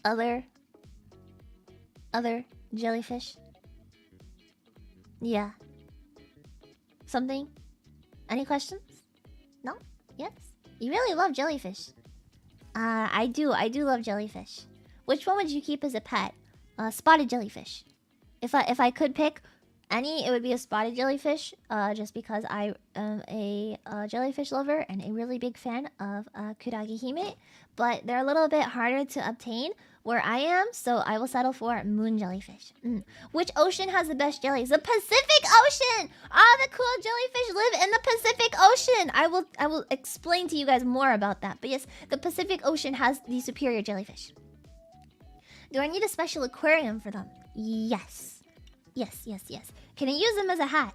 other jellyfish. Yeah. Something? Any questions? No? Yes? You really love jellyfish. I do love jellyfish. Which one would you keep as a pet? Spotted jellyfish. If I could pick any, it would be a spotted jellyfish. Just because I am a jellyfish lover and a really big fan of Kurage Hime. But they're a little bit harder to obtain where I am, so I will settle for moon jellyfish. Which ocean has the best jellies? The Pacific Ocean! All the cool jellyfish live in the Pacific Ocean! I will explain to you guys more about that. But yes, the Pacific Ocean has the superior jellyfish. Do I need a special aquarium for them? Yes. Yes. Can I use them as a hat?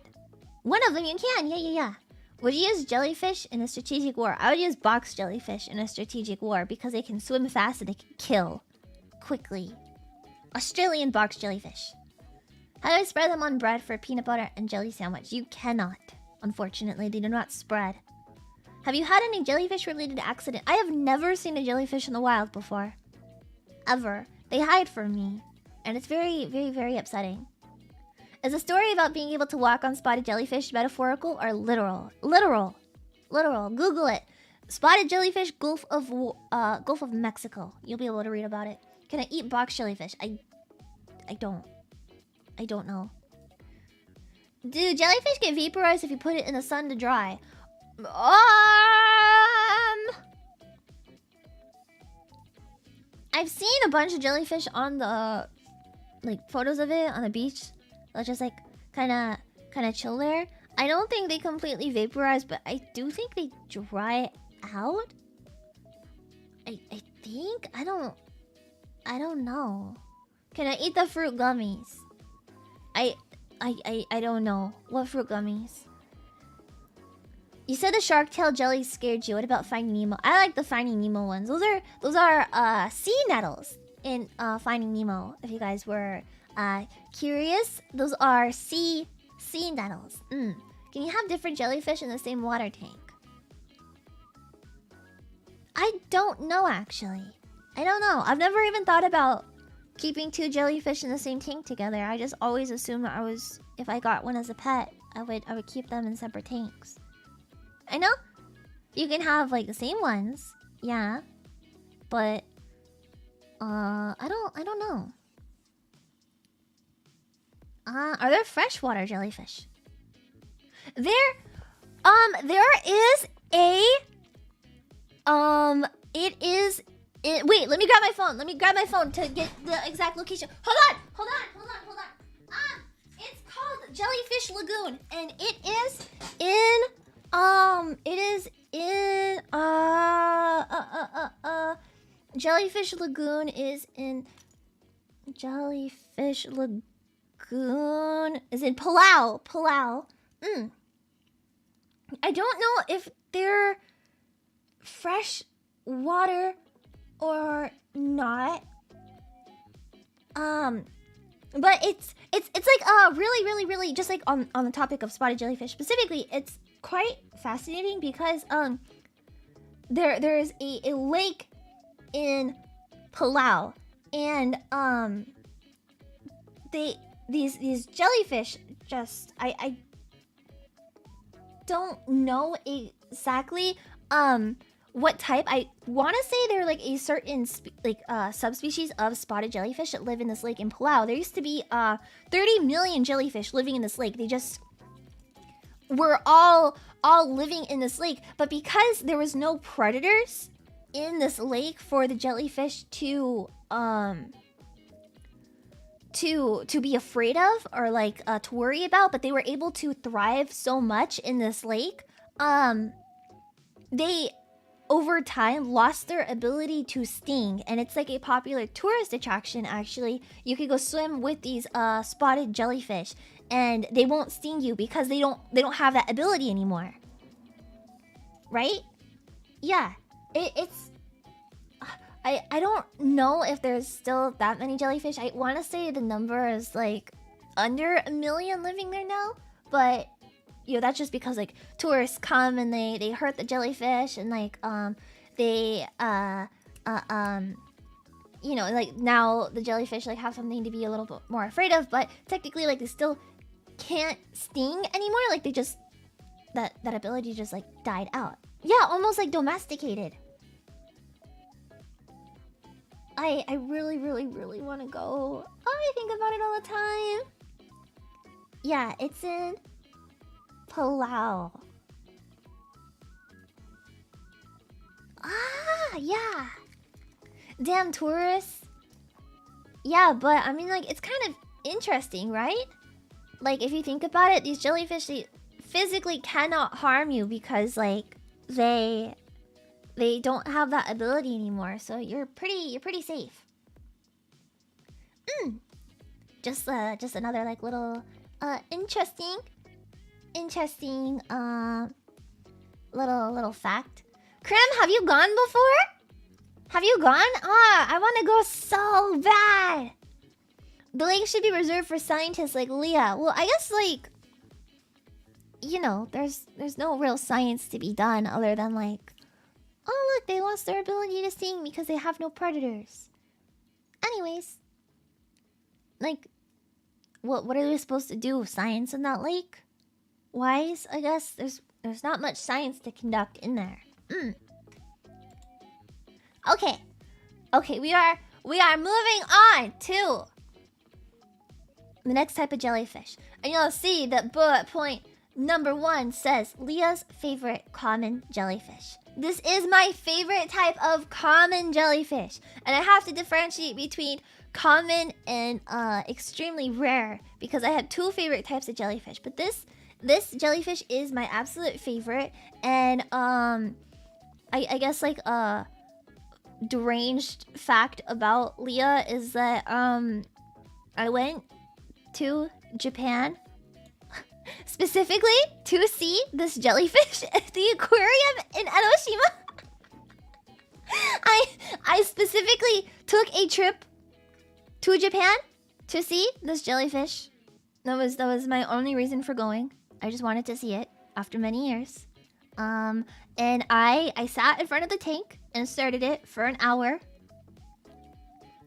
One of them you can, yeah. Would you use jellyfish in a strategic war? I would use box jellyfish in a strategic war because they can swim fast and they can kill quickly. Australian box jellyfish. How do I spread them on bread for a peanut butter and jelly sandwich? You cannot. Unfortunately, they do not spread. Have you had any jellyfish-related accident? I have never seen a jellyfish in the wild before. Ever. They hide from me. And it's very, very, very upsetting. Is the story about being able to walk on spotted jellyfish metaphorical or literal? Literal. Google it. Spotted jellyfish, Gulf of Mexico. You'll be able to read about it. Can I eat box jellyfish? I don't know. Do jellyfish get vaporized if you put it in the sun to dry? I've seen a bunch of jellyfish on the photos of it on the beach. They'll just like kind of chill there. I don't think they completely vaporize, but I do think they dry out. I think I don't know. Can I eat the fruit gummies? I don't know. What fruit gummies? You said the shark tail jelly scared you. What about Finding Nemo? I like the Finding Nemo ones. Those are sea nettles in Finding Nemo. If you guys were curious, those are sea nettles. Can you have different jellyfish in the same water tank? I don't know, actually. I don't know. I've never even thought about keeping 2 jellyfish in the same tank together. I just always assumed if I got one as a pet, I would keep them in separate tanks. I know you can have like the same ones, yeah, but I don't know. Are there freshwater jellyfish? There is a wait, let me grab my phone. Let me grab my phone to get the exact location. Hold on. It's called Jellyfish Lagoon, and it is in Jellyfish Lagoon is in Palau. I don't know if they're fresh water or not. But it's like really just like on the topic of spotted jellyfish specifically, it's quite fascinating because there is a lake in Palau, and these jellyfish just I don't know exactly what type. I want to say they're like a certain subspecies of spotted jellyfish that live in this lake in Palau. There used to be 30 million jellyfish living in this lake. They just were all living in this lake, but because there was no predators in this lake for the jellyfish to be afraid of or like to worry about, but they were able to thrive so much in this lake, they over time lost their ability to sting, and it's like a popular tourist attraction. Actually, you could go swim with these spotted jellyfish and they won't sting you because they don't have that ability anymore, right? Yeah, it's I don't know if there's still that many jellyfish. I want to say the number is like under 1 million living there now, but you know, that's just because like tourists come and they hurt the jellyfish, and like they you know, like now the jellyfish like have something to be a little bit more afraid of, but technically like they still can't sting anymore. Like they just that ability just like died out. Yeah, almost like domesticated. I really want to go. Oh, I think about it all the time. Yeah, it's in Palau. Ah, yeah. Damn tourists. Yeah, but I mean, like, it's kind of interesting, right? Like, if you think about it, these jellyfish, they physically cannot harm you because, like, they don't have that ability anymore. So you're pretty safe. Just another like little interesting little fact. Krim, have you gone before? Have you gone? I want to go so bad. The lake should be reserved for scientists like Leah. Well, I guess like, you know, there's no real science to be done other than like, oh look, they lost their ability to sting because they have no predators. Anyways, like, what are we supposed to do? Science in that lake? Wise, I guess. There's not much science to conduct in there. Okay, we are moving on to the next type of jellyfish. And you'll see that bullet point number 1 says Leah's favorite common jellyfish. This is my favorite type of common jellyfish. And I have to differentiate between common and extremely rare because I have 2 favorite types of jellyfish. But this jellyfish is my absolute favorite. And I guess like deranged fact about Leah is that I went to Japan specifically to see this jellyfish at the aquarium in Enoshima. I specifically took a trip to Japan to see this jellyfish. That was my only reason for going. I just wanted to see it after many years. And I sat in front of the tank and stared at it for an hour.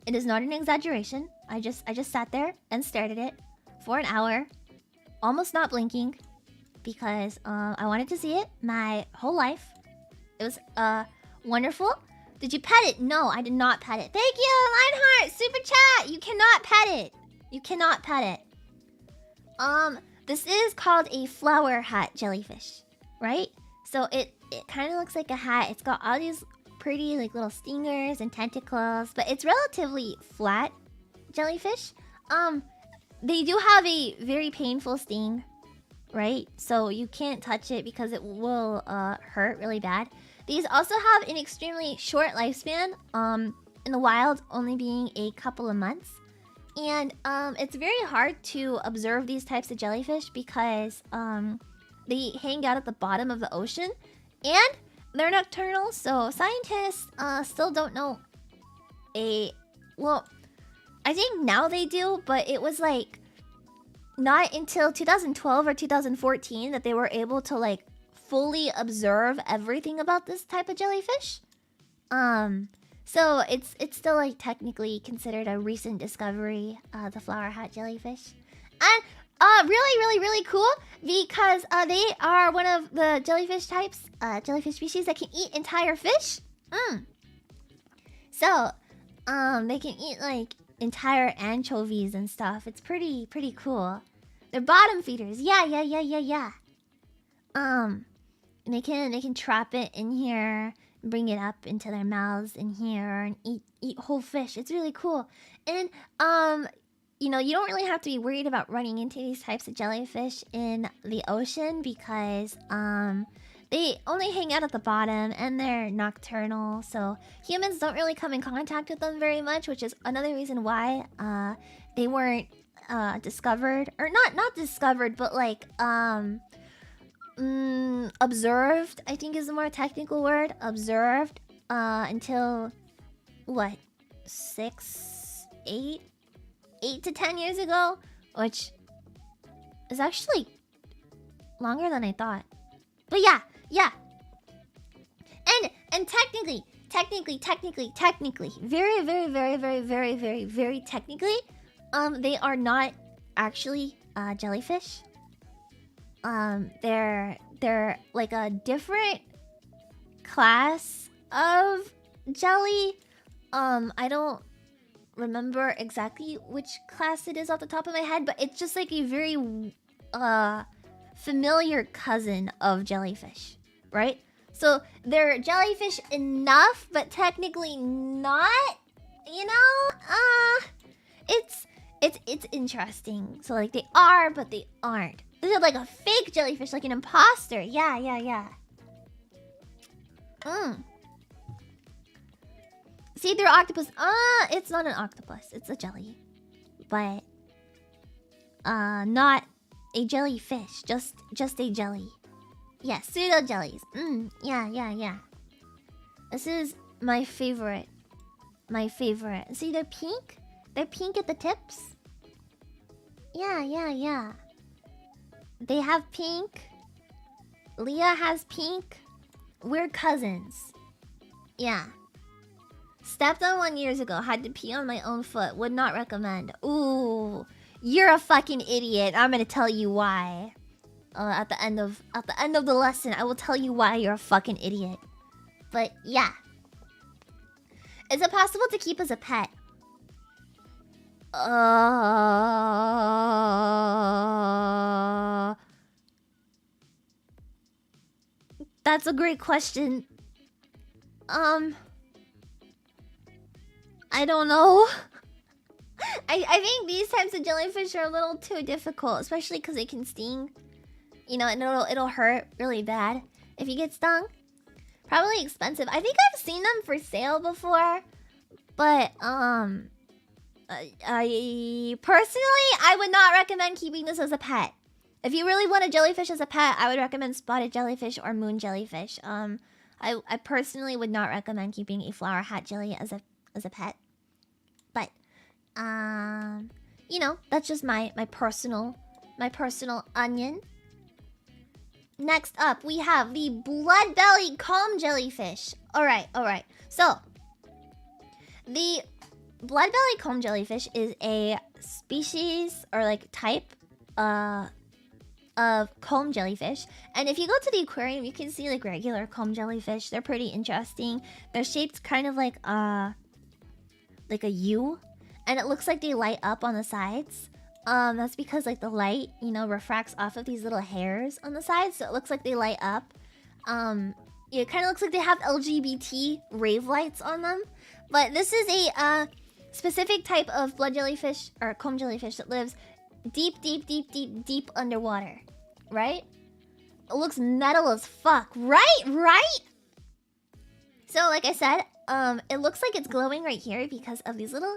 It is not an exaggeration. I just sat there and stared at it for an hour, almost not blinking, because I wanted to see it my whole life. It was wonderful. Did you pet it? No, I did not pet it. Thank you, Lionheart! Super chat! You cannot pet it. You cannot pet it. This is called a flower hat jellyfish, right? So it kind of looks like a hat. It's got all these pretty like little stingers and tentacles, but it's relatively flat jellyfish. They do have a very painful sting, right? So you can't touch it because it will hurt really bad. These also have an extremely short lifespan, in the wild only being a couple of months. And it's very hard to observe these types of jellyfish because they hang out at the bottom of the ocean and they're nocturnal, so scientists still don't know well, I think now they do, but it was like not until 2012 or 2014 that they were able to like fully observe everything about this type of jellyfish. So it's still like technically considered a recent discovery, the flower hat jellyfish. And really cool because they are one of the jellyfish types, jellyfish species that can eat entire fish. So they can eat like entire anchovies and stuff. It's pretty cool. They're bottom feeders. Yeah. And they can trap it in here, bring it up into their mouths in here, and eat whole fish. It's really cool. And you know, you don't really have to be worried about running into these types of jellyfish in the ocean because they only hang out at the bottom and they're nocturnal, so humans don't really come in contact with them very much, which is another reason why they weren't discovered, or not discovered, but like observed, I think is the more technical word, observed until what, 8 to 10 years ago, which is actually longer than I thought. But yeah. And technically, very technically, they are not actually jellyfish. They're like a different class of jelly. I don't remember exactly which class it is off the top of my head, but it's just like a very familiar cousin of jellyfish, right? So they're jellyfish enough, but technically not, you know? It's interesting. So like they are, but they aren't. They're like a fake jellyfish, like an imposter. Yeah. See, they're octopus. It's not an octopus. It's a jelly. But not a jellyfish. Just a jelly. Yeah, pseudo jellies. Yeah. This is my favorite. See, they're pink. They're pink at the tips. Yeah. They have pink. Leah has pink. We're cousins. Yeah. Stepped on one years ago. Had to pee on my own foot. Would not recommend. Ooh, you're a fucking idiot. I'm gonna tell you why. At the end of the lesson, I will tell you why you're a fucking idiot. But yeah. Is it possible to keep as a pet? That's a great question. I don't know. I think these types of jellyfish are a little too difficult, especially because they can sting. You know, and it'll hurt really bad if you get stung. Probably expensive. I think I've seen them for sale before, but I personally, I would not recommend keeping this as a pet. If you really want a jellyfish as a pet, I would recommend spotted jellyfish or moon jellyfish. I personally would not recommend keeping a flower hat jelly as a pet. But you know, that's just my personal onion. Next up, we have the blood belly calm jellyfish. Alright. So the blood belly comb jellyfish is a species or like type of comb jellyfish. And if you go to the aquarium, you can see like regular comb jellyfish. They're pretty interesting. They're shaped kind of like a U, and it looks like they light up on the sides. That's because like the light, you know, refracts off of these little hairs on the sides, so it looks like they light up. It kind of looks like they have LGBT rave lights on them. But this is a specific type of blood jellyfish or comb jellyfish that lives deep underwater, right? It looks metal as fuck, right? So like I said, it looks like it's glowing right here because of these little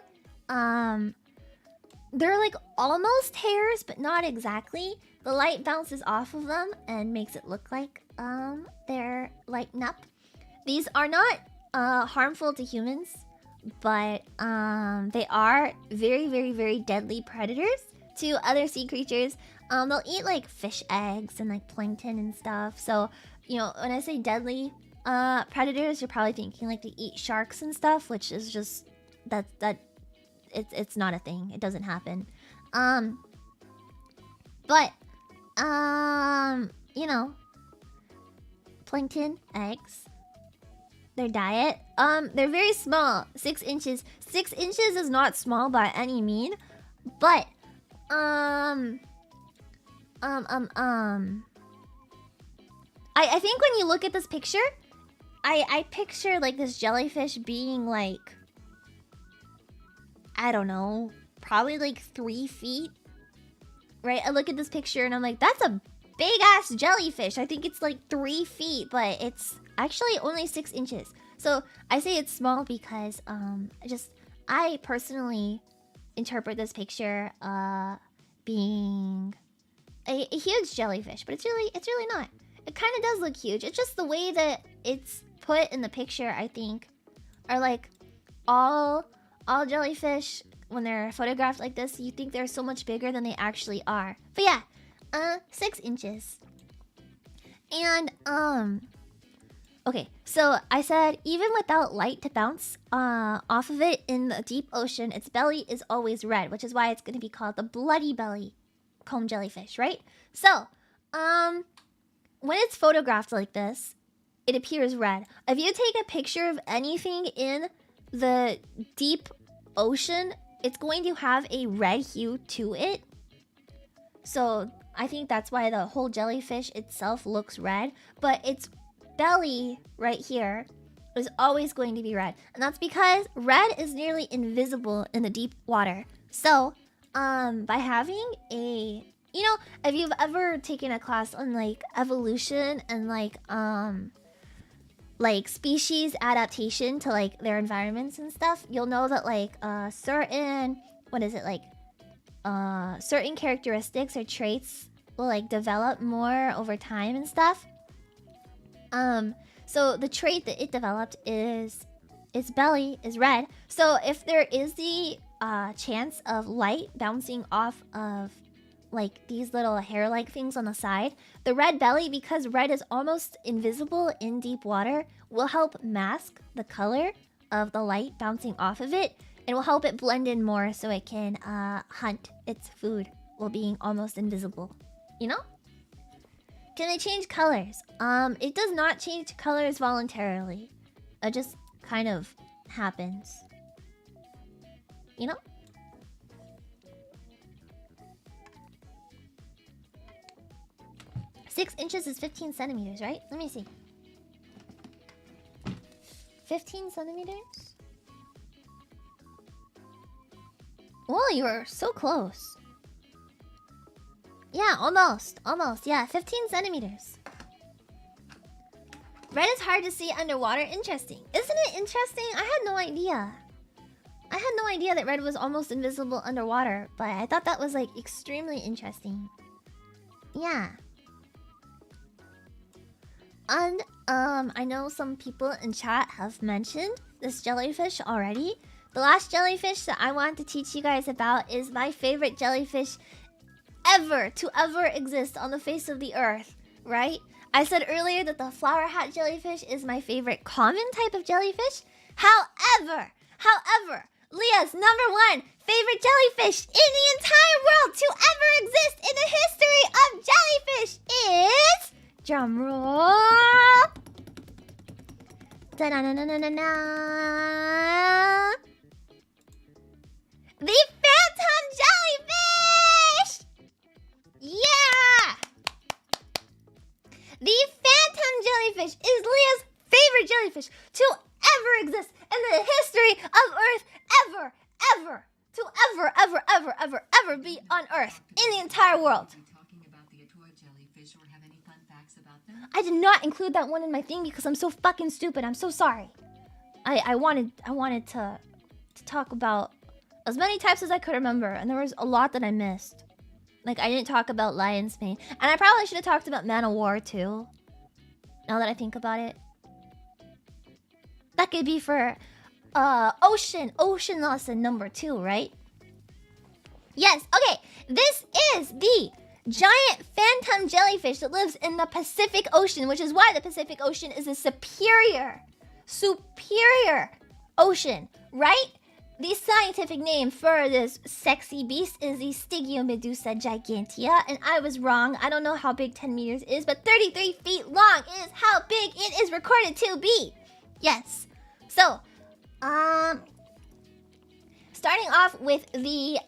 they're like almost hairs, but not exactly. The light bounces off of them and makes it look like they're lighting up. These are not harmful to humans, but they are very deadly predators to other sea creatures. They'll eat like fish eggs and like plankton and stuff. So, you know, when I say deadly predators, you're probably thinking like they eat sharks and stuff, which is just it's not a thing. It doesn't happen. But you know, plankton, eggs, their diet, they're very small. 6 inches. 6 inches is not small by any mean, but I think when you look at this picture, I picture like this jellyfish being like, I don't know, probably like 3 feet, right? I look at this picture and I'm like, that's a big ass jellyfish. I think it's like 3 feet, but it's actually only 6 inches. So I say it's small because I personally interpret this picture being a huge jellyfish, but it's really not. It kind of does look huge. It's just the way that it's put in the picture, I think, are like all jellyfish, when they're photographed like this, you think they're so much bigger than they actually are. But yeah, 6 inches. And okay, so I said even without light to bounce off of it in the deep ocean, its belly is always red, which is why it's going to be called the bloody belly comb jellyfish, right? So when it's photographed like this, it appears red. If you take a picture of anything in the deep ocean, it's going to have a red hue to it. So I think that's why the whole jellyfish itself looks red, but its belly right here is always going to be red, and that's because red is nearly invisible in the deep water. So by having a, you know, if you've ever taken a class on like evolution and like species adaptation to like their environments and stuff, you'll know that like certain, what is it, like certain characteristics or traits will like develop more over time and stuff. So the trait that it developed is its belly is red. So if there is the chance of light bouncing off of like these little hair-like things on the side, the red belly, because red is almost invisible in deep water, will help mask the color of the light bouncing off of it, and will help it blend in more so it can hunt its food while being almost invisible. You know? Can they change colors? It does not change colors voluntarily. It just kind of happens. You know? Six inches is 15 centimeters, right? Let me see. 15 centimeters? Well, you were so close. Yeah, almost. Yeah, 15 centimeters. Red is hard to see underwater. Interesting. Isn't it interesting? I had no idea. I had no idea that red was almost invisible underwater, but I thought that was like extremely interesting. Yeah. And I know some people in chat have mentioned this jellyfish already. The last jellyfish that I want to teach you guys about is my favorite jellyfish ever to ever exist on the face of the earth, right? I said earlier that the flower hat jellyfish is my favorite common type of jellyfish. However, Leah's #1 favorite jellyfish in the entire world to ever exist in the history of jellyfish is... drumroll. Da-na-na-na-na-na. The phantom jellyfish! Yeah! The phantom jellyfish is Leah's favorite jellyfish to ever exist in the history of Earth ever to ever be on Earth in the entire world. I did not include that one in my thing because I'm so fucking stupid. I'm so sorry. I wanted to talk about as many types as I could remember, and there was a lot that I missed. Like, I didn't talk about lion's mane, and I probably should have talked about man of war too. Now that I think about it, that could be for ocean lesson #2, right? Yes. Okay, this is the giant phantom jellyfish that lives in the Pacific Ocean, which is why the Pacific Ocean is a superior ocean, right? The scientific name for this sexy beast is the Stygiomedusa gigantea, and I was wrong. I don't know how big 10 meters is, but 33 feet long is how big it is recorded to be. Yes. So, starting off with the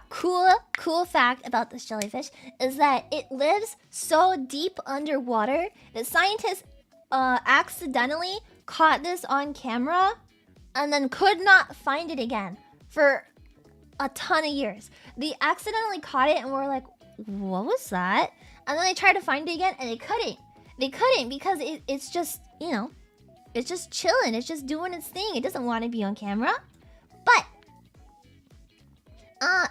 cool fact about this jellyfish is that it lives so deep underwater that scientists accidentally caught this on camera and then could not find it again for a ton of years. They accidentally caught it and were like, what was that? And then they tried to find it again and they couldn't. They couldn't because it's just, you know, it's just chilling. It's just doing its thing. It doesn't want to be on camera. But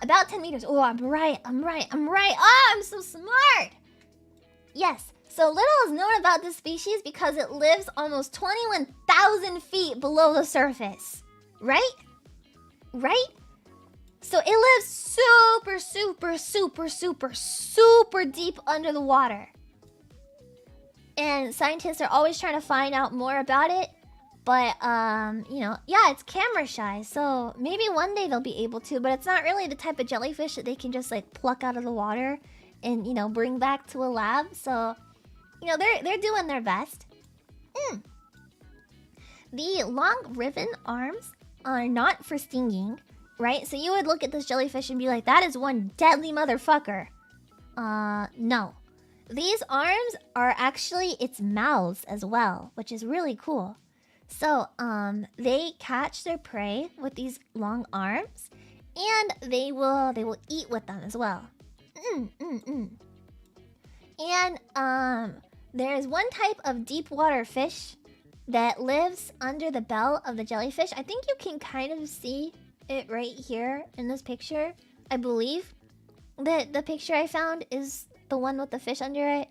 about 10 meters. Oh, I'm right. Oh, I'm so smart. Yes. So little is known about this species because it lives almost 21,000 feet below the surface. Right? Right? So it lives super deep under the water. And scientists are always trying to find out more about it. But, you know, yeah, it's camera shy. So maybe one day they'll be able to. But it's not really the type of jellyfish that they can just, like, pluck out of the water and, you know, bring back to a lab. So, you know, they're doing their best. The long ribbon arms are not for stinging, right? So you would look at this jellyfish and be like, that is one deadly motherfucker. No. These arms are actually its mouths as well, which is really cool. So, they catch their prey with these long arms, and they will eat with them as well. And, there's one type of deep water fish that lives under the bell of the jellyfish. I think you can kind of see it right here in this picture. I believe that the picture I found is the one with the fish under it.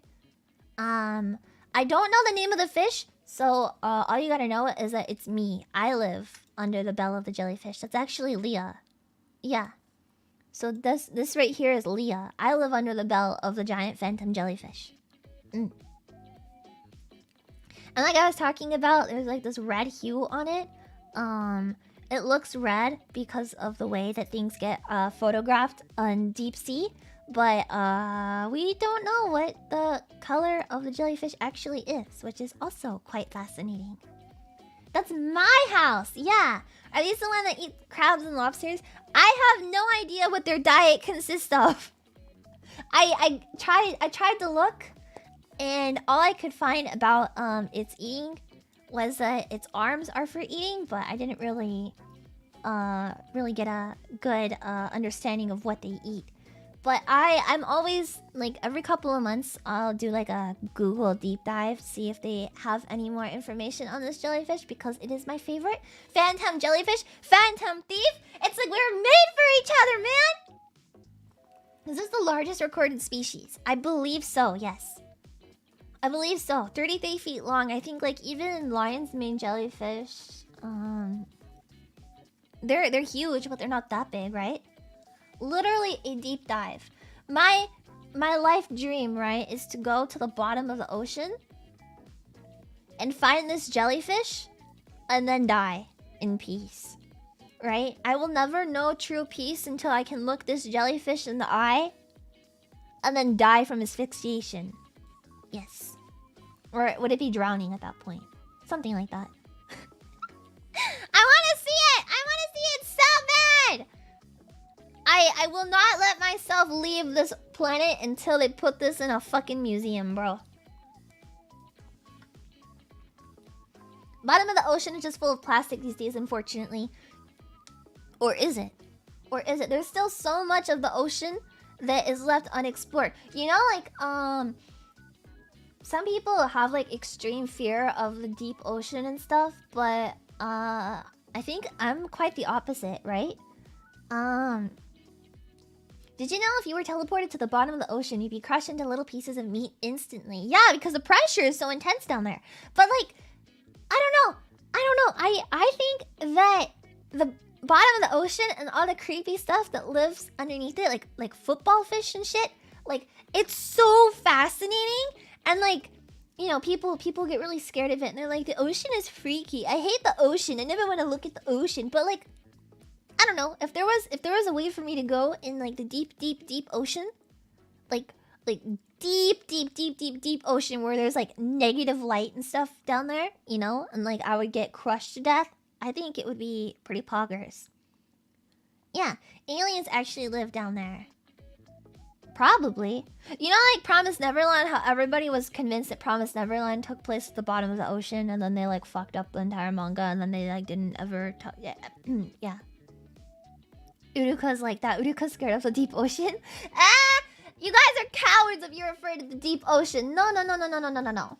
I don't know the name of the fish, so all you gotta know is that it's me. I live under the bell of the jellyfish. That's actually Leah. Yeah. So this right here is Leah. I live under the bell of the giant phantom jellyfish. And like I was talking about, there's like this red hue on it. It looks red because of the way that things get photographed on deep sea. But we don't know what the color of the jellyfish actually is, which is also quite fascinating. That's my house, yeah. Are these the ones that eat crabs and lobsters? I have no idea what their diet consists of. I tried to look, and all I could find about its eating was that its arms are for eating, but I didn't really get a good understanding of what they eat. But I'm always, like, every couple of months, I'll do, like, a Google deep dive, see if they have any more information on this jellyfish, because it is my favorite. Phantom jellyfish, phantom thief. It's like we're made for each other, man! Is this the largest recorded species? I believe so, yes. I believe so. 33 feet long. I think like even lion's mane jellyfish, they're huge, but they're not that big, right? Literally a deep dive. My life dream, right, is to go to the bottom of the ocean and find this jellyfish and then die in peace. Right? I will never know true peace until I can look this jellyfish in the eye and then die from asphyxiation. Yes. Or would it be drowning at that point? Something like that. I want to see it! I want to see it so bad! I will not let myself leave this planet until they put this in a fucking museum, bro. Bottom of the ocean is just full of plastic these days, unfortunately. Or is it? Or is it? There's still so much of the ocean that is left unexplored. You know, like, some people have, like, extreme fear of the deep ocean and stuff, but, I think I'm quite the opposite, right? Did you know if you were teleported to the bottom of the ocean, you'd be crushed into little pieces of meat instantly? Yeah, because the pressure is so intense down there. But, like, I don't know. I think that the bottom of the ocean and all the creepy stuff that lives underneath it, like football fish and shit, like, it's so fascinating. And, like, you know, people get really scared of it and they're like, the ocean is freaky. I hate the ocean. I never want to look at the ocean. But, like, I don't know, if there was a way for me to go in, like, the deep ocean, like deep ocean where there's, like, negative light and stuff down there, you know, and, like, I would get crushed to death, I think it would be pretty poggers. Yeah, aliens actually live down there. Probably. You know, like, Promised Neverland, how everybody was convinced that Promised Neverland took place at the bottom of the ocean, and then they, like, fucked up the entire manga, and then they, like, didn't ever talk. Yeah. Yeah. Uruka's like that. Uruka's scared of the deep ocean. Ah! You guys are cowards if you're afraid of the deep ocean. No.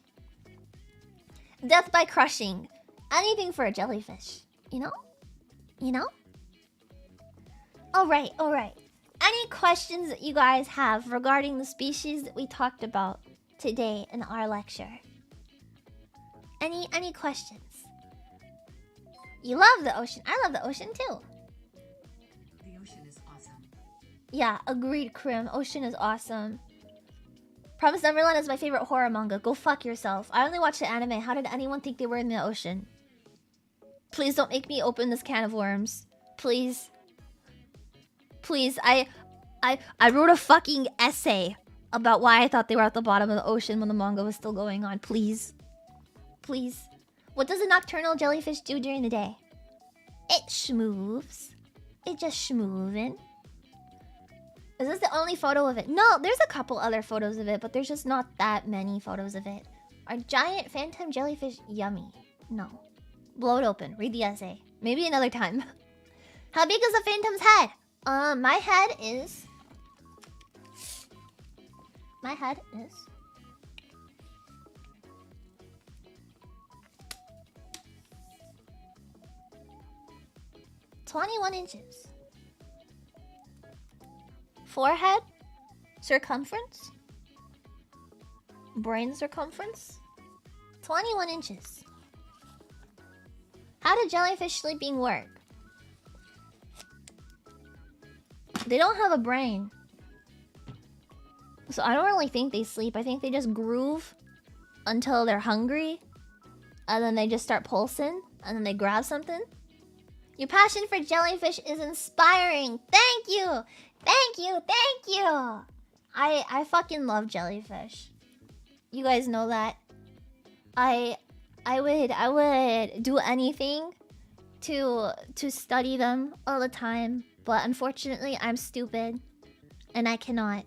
Death by crushing. Anything for a jellyfish. You know? Alright. Any questions that you guys have regarding the species that we talked about today in our lecture? Any questions? You love the ocean. I love the ocean too. Yeah, agreed, Krim. Ocean is awesome. Promised Neverland is my favorite horror manga. Go fuck yourself. I only watched the anime. How did anyone think they were in the ocean? Please don't make me open this can of worms. Please. Please, I wrote a fucking essay about why I thought they were at the bottom of the ocean when the manga was still going on. Please. Please. What does a nocturnal jellyfish do during the day? It schmooves. It just schmoovin'. Is this the only photo of it? No, there's a couple other photos of it, but there's just not that many photos of it. Are giant phantom jellyfish yummy? No. Blow it open. Read the essay. Maybe another time. How big is a phantom's head? My head is 21 inches. Forehead circumference, brain circumference, 21 inches. How do jellyfish sleeping work? They don't have a brain, so I don't really think they sleep. I think they just groove until they're hungry, and then they just start pulsing, and then they grab something. Your passion for jellyfish is inspiring. Thank you. I fucking love jellyfish. You guys know that. I would do anything to study them all the time, but unfortunately I'm stupid and I cannot.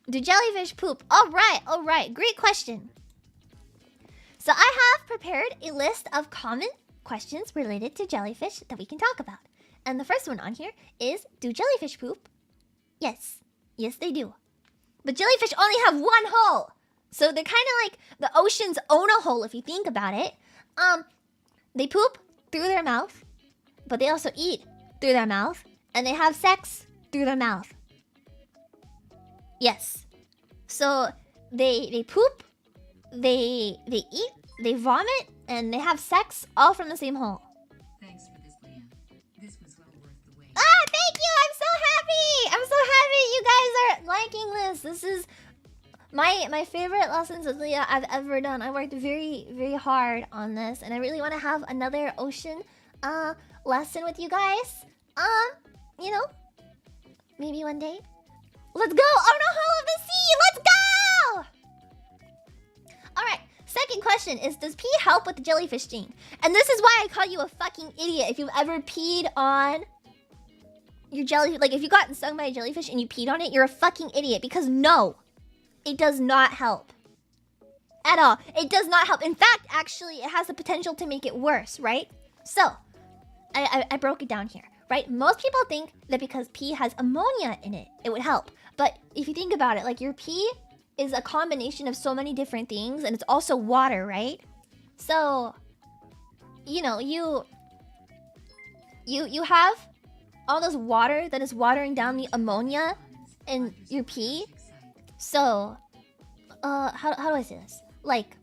Do jellyfish poop? All right. Great question. So I have prepared a list of common questions related to jellyfish that we can talk about. And the first one on here is, do jellyfish poop? Yes, they do. But jellyfish only have one hole. So they're kind of like the ocean's own a hole if you think about it. They poop through their mouth, but they also eat through their mouth, and they have sex through their mouth. Yes. So they poop, they eat, they vomit, and they have sex all from the same hole. Thanks for this, Leah. This was well worth the wait. Ah, thank you! I'm so happy! I'm so happy you guys are liking this. This is my favorite lessons with Leah I've ever done. I worked very, very hard on this, and I really want to have another ocean lesson with you guys. You know, maybe one day. Let's go! On a hole of the sea! Let's go! Alright, second question is, does pee help with the jellyfish sting? And this is why I call you a fucking idiot if you've ever peed on your jelly. Like, if you got stung by a jellyfish and you peed on it, you're a fucking idiot. Because no, it does not help. At all. It does not help. In fact, actually, it has the potential to make it worse, right? So, I broke it down here, right? Most people think that because pee has ammonia in it, it would help. But if you think about it, like, your pee is a combination of so many different things, and it's also water, right? So, you know, you have all this water that is watering down the ammonia in your pee. So, how do I say this? Like,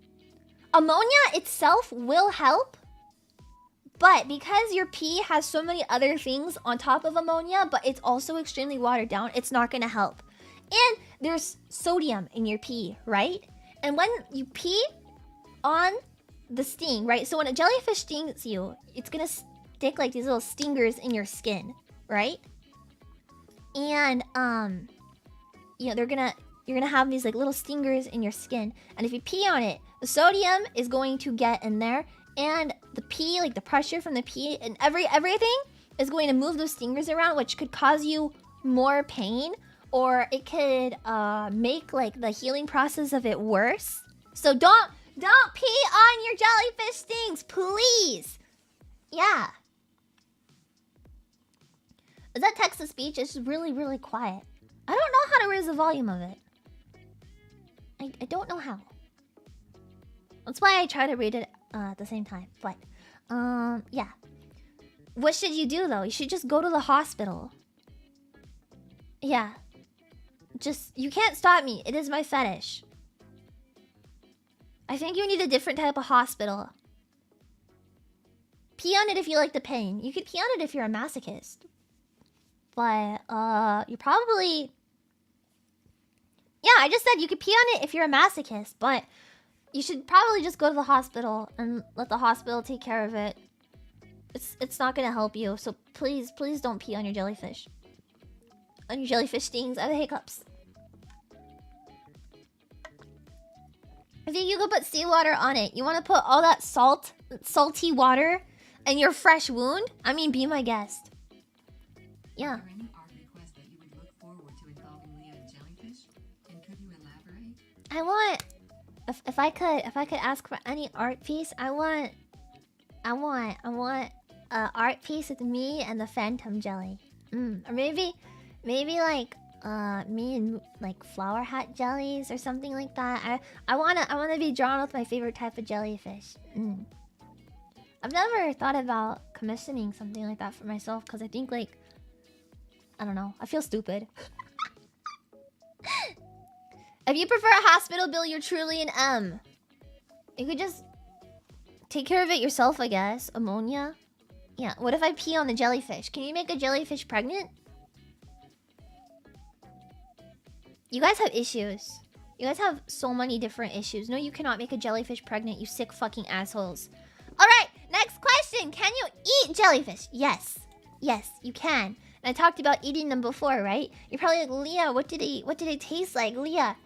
ammonia itself will help, but because your pee has so many other things on top of ammonia, but it's also extremely watered down, it's not gonna help. And there's sodium in your pee, right? And when you pee on the sting, right? So when a jellyfish stings you, it's gonna stick like these little stingers in your skin, right? And you know, you're gonna have these like little stingers in your skin, and if you pee on it, the sodium is going to get in there, and the pee, like the pressure from the pee and everything is going to move those stingers around, which could cause you more pain, or it could make like the healing process of it worse. So don't pee on your jellyfish stings, please. Yeah. Is that text to speech? It's just really, really quiet. I don't know how to raise the volume of it. I don't know how. That's why I try to read it at the same time. But, yeah. What should you do, though? You should just go to the hospital. Yeah. Just, you can't stop me. It is my fetish. I think you need a different type of hospital. Pee on it if you like the pain. You could pee on it if you're a masochist. But, you probably... Yeah, I just said you could pee on it if you're a masochist, but you should probably just go to the hospital and let the hospital take care of it. It's not gonna help you, so please don't pee on your jellyfish. On your jellyfish stings. I have the hiccups. I think you could put seawater on it. You want to put all that salty water in your fresh wound? I mean, be my guest. Yeah. I want, if I could ask for any art piece, I want a art piece with me and the phantom jelly. Or maybe like me and like flower hat jellies or something like that. I wanna be drawn with my favorite type of jellyfish. I've never thought about commissioning something like that for myself because I think, like, I don't know, I feel stupid. If you prefer a hospital bill, you're truly an M. You could just take care of it yourself, I guess. Ammonia? Yeah, what if I pee on the jellyfish? Can you make a jellyfish pregnant? You guys have issues. You guys have so many different issues. No, you cannot make a jellyfish pregnant, you sick fucking assholes. Alright, next question. Can you eat jellyfish? Yes. Yes, you can. And I talked about eating them before, right? You're probably like, Leah, what did it taste like? Leah.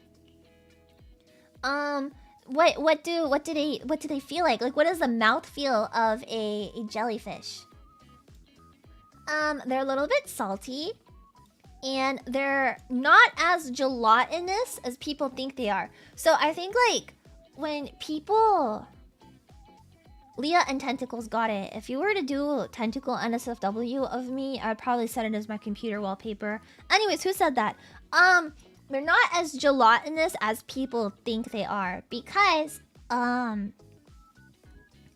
What do they feel like? Like, what is the mouth feel of a jellyfish? They're a little bit salty, and they're not as gelatinous as people think they are. So I think, like, when people... Leah and Tentacles got it. If you were to do Tentacle NSFW of me, I'd probably set it as my computer wallpaper. Anyways, who said that? They're not as gelatinous as people think they are. Because,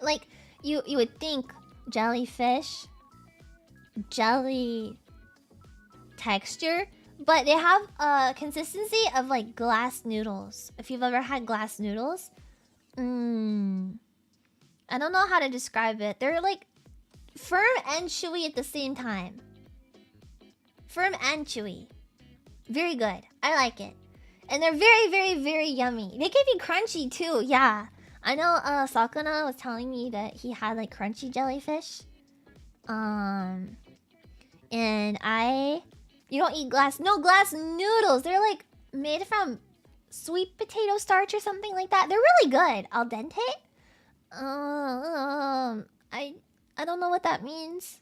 like, you would think jellyfish, jelly texture, But they have a consistency of like glass noodles. If you've ever had glass noodles. I don't know how to describe it. They're like firm and chewy at the same time. Firm and chewy. Very good. I like it. And they're very, very, very yummy. They can be crunchy too. Yeah. I know Sakuna was telling me that he had like crunchy jellyfish. And you don't eat glass noodles. They're like made from sweet potato starch or something like that. They're really good. Al dente? I don't know what that means.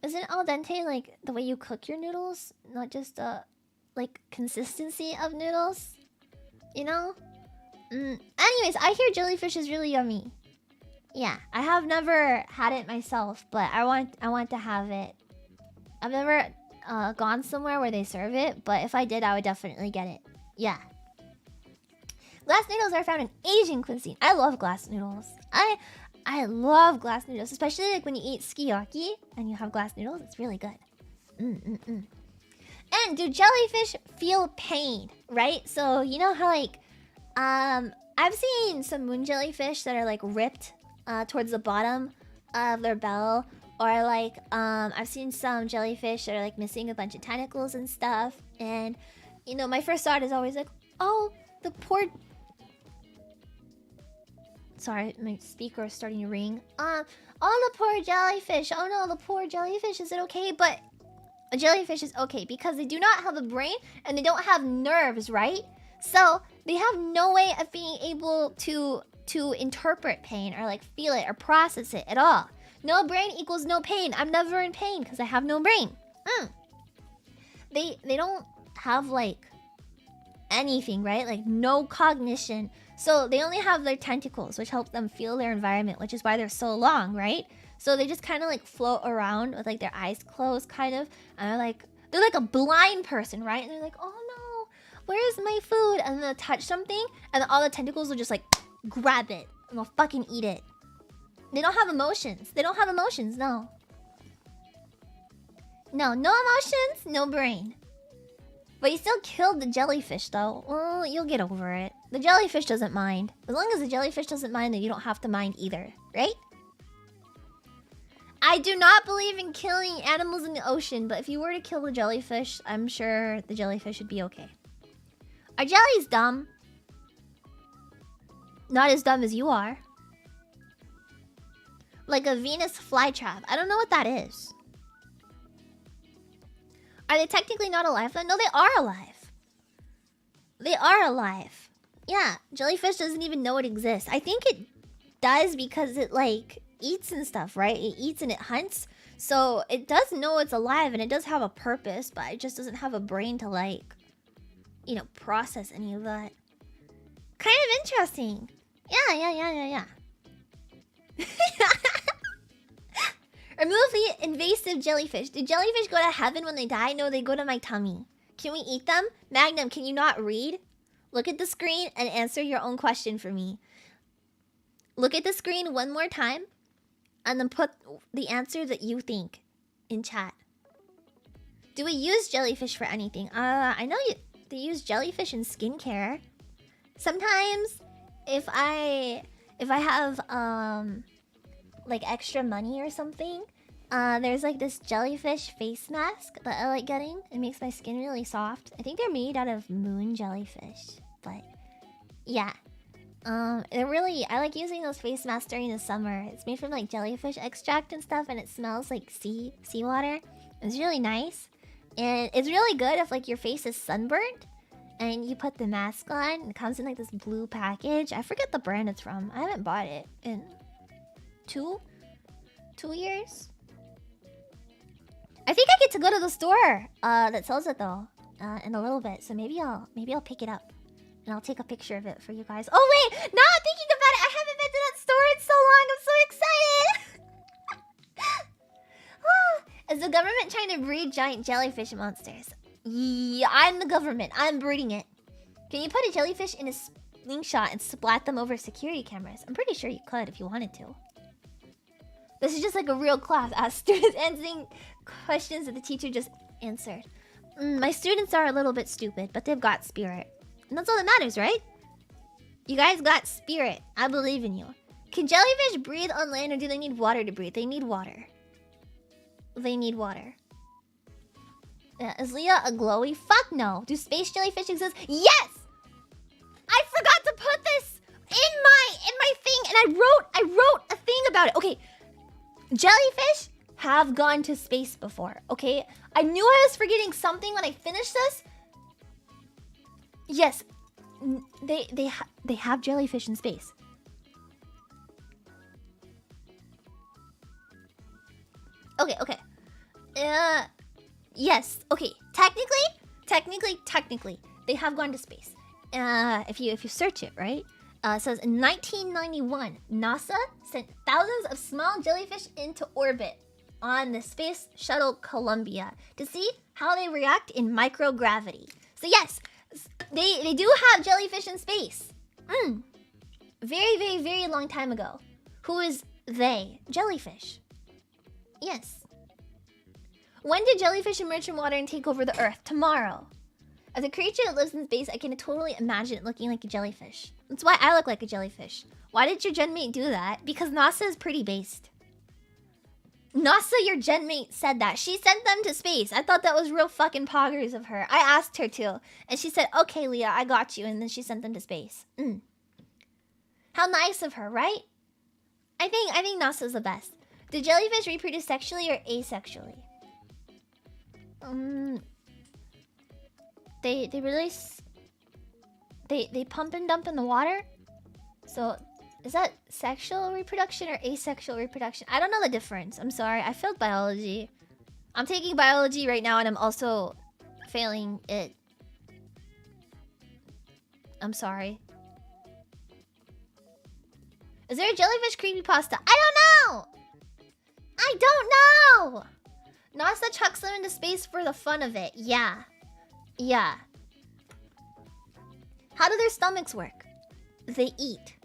Isn't al dente like the way you cook your noodles? Not just like consistency of noodles? You know? Anyways, I hear jellyfish is really yummy. Yeah, I have never had it myself, but I want to have it. I've never gone somewhere where they serve it, but if I did, I would definitely get it. Yeah. Glass noodles are found in Asian cuisine. I love glass noodles. I love glass noodles, especially like when you eat sukiyaki and you have glass noodles. It's really good. And do jellyfish feel pain? Right? So you know how like I've seen some moon jellyfish that are like ripped towards the bottom of their bell, or like I've seen some jellyfish that are like missing a bunch of tentacles and stuff. And you know, my first thought is always like, oh, the poor. Sorry, my speaker is starting to ring. Oh, the poor jellyfish. Oh no, the poor jellyfish. Is it okay? But a jellyfish is okay because they do not have a brain and they don't have nerves, right? So they have no way of being able to interpret pain or like feel it or process it at all. No brain equals no pain. I'm never in pain because I have no brain. They don't have like anything, right? Like no cognition. So they only have their tentacles, which help them feel their environment, which is why they're so long, right? So they just kind of like float around with like their eyes closed, kind of, and they're like a blind person, right? And they're like, oh no, where's my food? And then they'll touch something, and then all the tentacles will just like grab it and they'll fucking eat it. They don't have emotions. They don't have emotions, no. No emotions, no brain. But you still killed the jellyfish, though. Well, you'll get over it. The jellyfish doesn't mind. As long as the jellyfish doesn't mind, then you don't have to mind either, right? I do not believe in killing animals in the ocean, but if you were to kill the jellyfish, I'm sure the jellyfish would be okay. Are jellies dumb? Not as dumb as you are. Like a Venus flytrap. I don't know what that is. Are they technically not alive then? No, they are alive. They are alive. Yeah, jellyfish doesn't even know it exists. I think it does because it like eats and stuff, right? It eats and it hunts. So it does know it's alive and it does have a purpose, but it just doesn't have a brain to like, you know, process any of that. Kind of interesting. Yeah. Remove the invasive jellyfish. Do jellyfish go to heaven when they die? No, they go to my tummy. Can we eat them? Magnum, can you not read? Look at the screen and answer your own question for me. Look at the screen one more time and then put the answer that you think in chat. Do we use jellyfish for anything? I know they use jellyfish in skincare. Sometimes if I have like extra money or something, there's like this jellyfish face mask that I like getting. It makes my skin really soft. I think they're made out of moon jellyfish, but yeah. They're really, I like using those face masks during the summer. It's made from like jellyfish extract and stuff, and it smells like seawater. It's really nice, and it's really good if like your face is sunburnt and you put the mask on. It comes in like this blue package. I forget the brand it's from. I haven't bought it in two years. I think I get to go to the store that sells it though in a little bit. So maybe I'll pick it up and I'll take a picture of it for you guys. Oh wait, now I'm thinking about it. I haven't been to that store in so long. I'm so excited. Is the government trying to breed giant jellyfish monsters? Yeah, I'm the government. I'm breeding it. Can you put a jellyfish in a slingshot and splat them over security cameras? I'm pretty sure you could if you wanted to. This is just like a real class. Students answering questions that the teacher just answered. My students are a little bit stupid, but they've got spirit. And that's all that matters, right? You guys got spirit. I believe in you. Can jellyfish breathe on land or do they need water to breathe? They need water. They need water. Is Leah a glowy? Fuck no. Do space jellyfish exist? Yes! I forgot to put this in my thing and I wrote a thing about it. Okay. Jellyfish have gone to space before, okay? I knew I was forgetting something when I finished this. Yes. They have jellyfish in space. Okay. Yes. Okay. Technically, they have gone to space. If you search it, right? It says in 1991, NASA sent thousands of small jellyfish into orbit on the Space Shuttle Columbia to see how they react in microgravity. So yes, they do have jellyfish in space. Very long time ago. Who is they? Jellyfish. Yes. When did jellyfish emerge from water and take over the Earth? Tomorrow. As a creature that lives in space, I can totally imagine it looking like a jellyfish. That's why I look like a jellyfish. Why did your genmate do that? Because NASA is pretty based. NASA, your genmate, said that. She sent them to space. I thought that was real fucking poggers of her. I asked her to. And she said, okay, Leah, I got you. And then she sent them to space. How nice of her, right? I think NASA's the best. Do jellyfish reproduce sexually or asexually? They release... They pump and dump in the water? So, is that sexual reproduction or asexual reproduction? I don't know the difference. I'm sorry. I failed biology. I'm taking biology right now and I'm also failing it. I'm sorry. Is there a jellyfish creepypasta? I don't know! I don't know! NASA chucks them into space for the fun of it. Yeah. How do their stomachs work? They eat.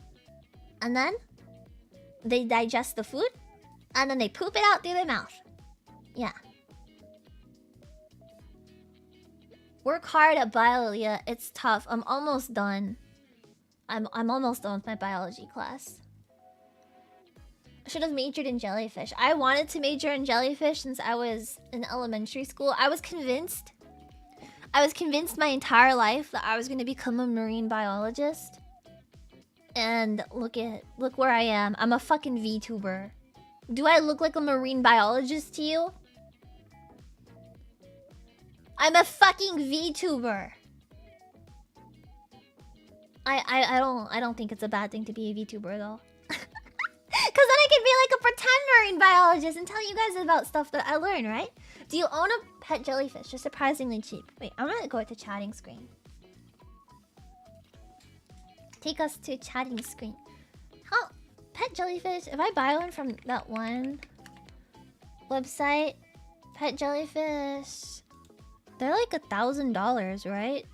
And then they digest the food. And then they poop it out through their mouth. Yeah. Work hard at biology. It's tough. I'm almost done. I'm almost done with my biology class. I should have majored in jellyfish. I wanted to major in jellyfish since I was in elementary school. I was convinced my entire life that I was going to become a marine biologist. And look where I am. I'm a fucking VTuber. Do I look like a marine biologist to you? I'm a fucking VTuber. I don't think it's a bad thing to be a VTuber though. Cause then I can be like a pretend marine biologist and tell you guys about stuff that I learned, right? Do you own a pet jellyfish? They're surprisingly cheap. Wait, I'm gonna go to chatting screen. Take us to chatting screen. How pet jellyfish? If I buy one from that one website, pet jellyfish, they're like $1,000, right?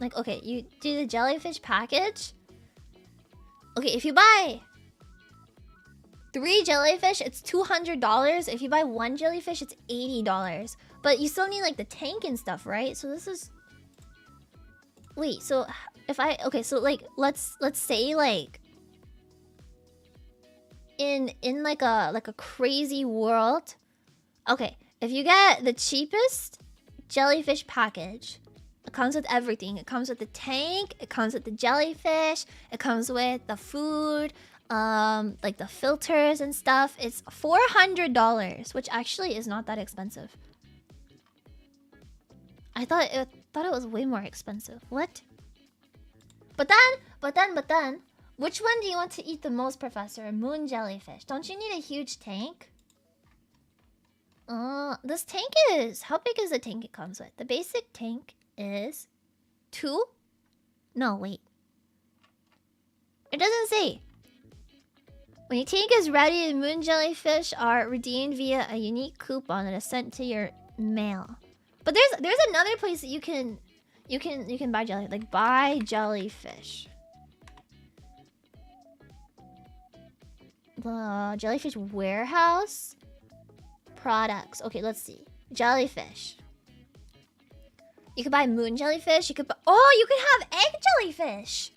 Like, okay, you do the jellyfish package. Okay, if you buy 3 jellyfish, it's $200. If you buy 1 jellyfish, it's $80. But you still need like the tank and stuff, right? So this is... Wait, so if I... Okay, so like, let's say like... In like a crazy world... Okay, if you get the cheapest jellyfish package, it comes with everything. It comes with the tank, it comes with the jellyfish, it comes with the food, like the filters and stuff. It's $400, which actually is not that expensive. I thought it was way more expensive. What? But then, which one do you want to eat the most, Professor? Moon jellyfish. Don't you need a huge tank? This tank is... How big is the tank it comes with? The basic tank is 2? No, wait. It doesn't say. When your tank is ready, the moon jellyfish are redeemed via a unique coupon that is sent to your mail. But there's another place that you can buy jelly, like buy jellyfish. The jellyfish warehouse products. Okay, let's see. Jellyfish. You could buy moon jellyfish. You could buy, oh, you could have egg jellyfish.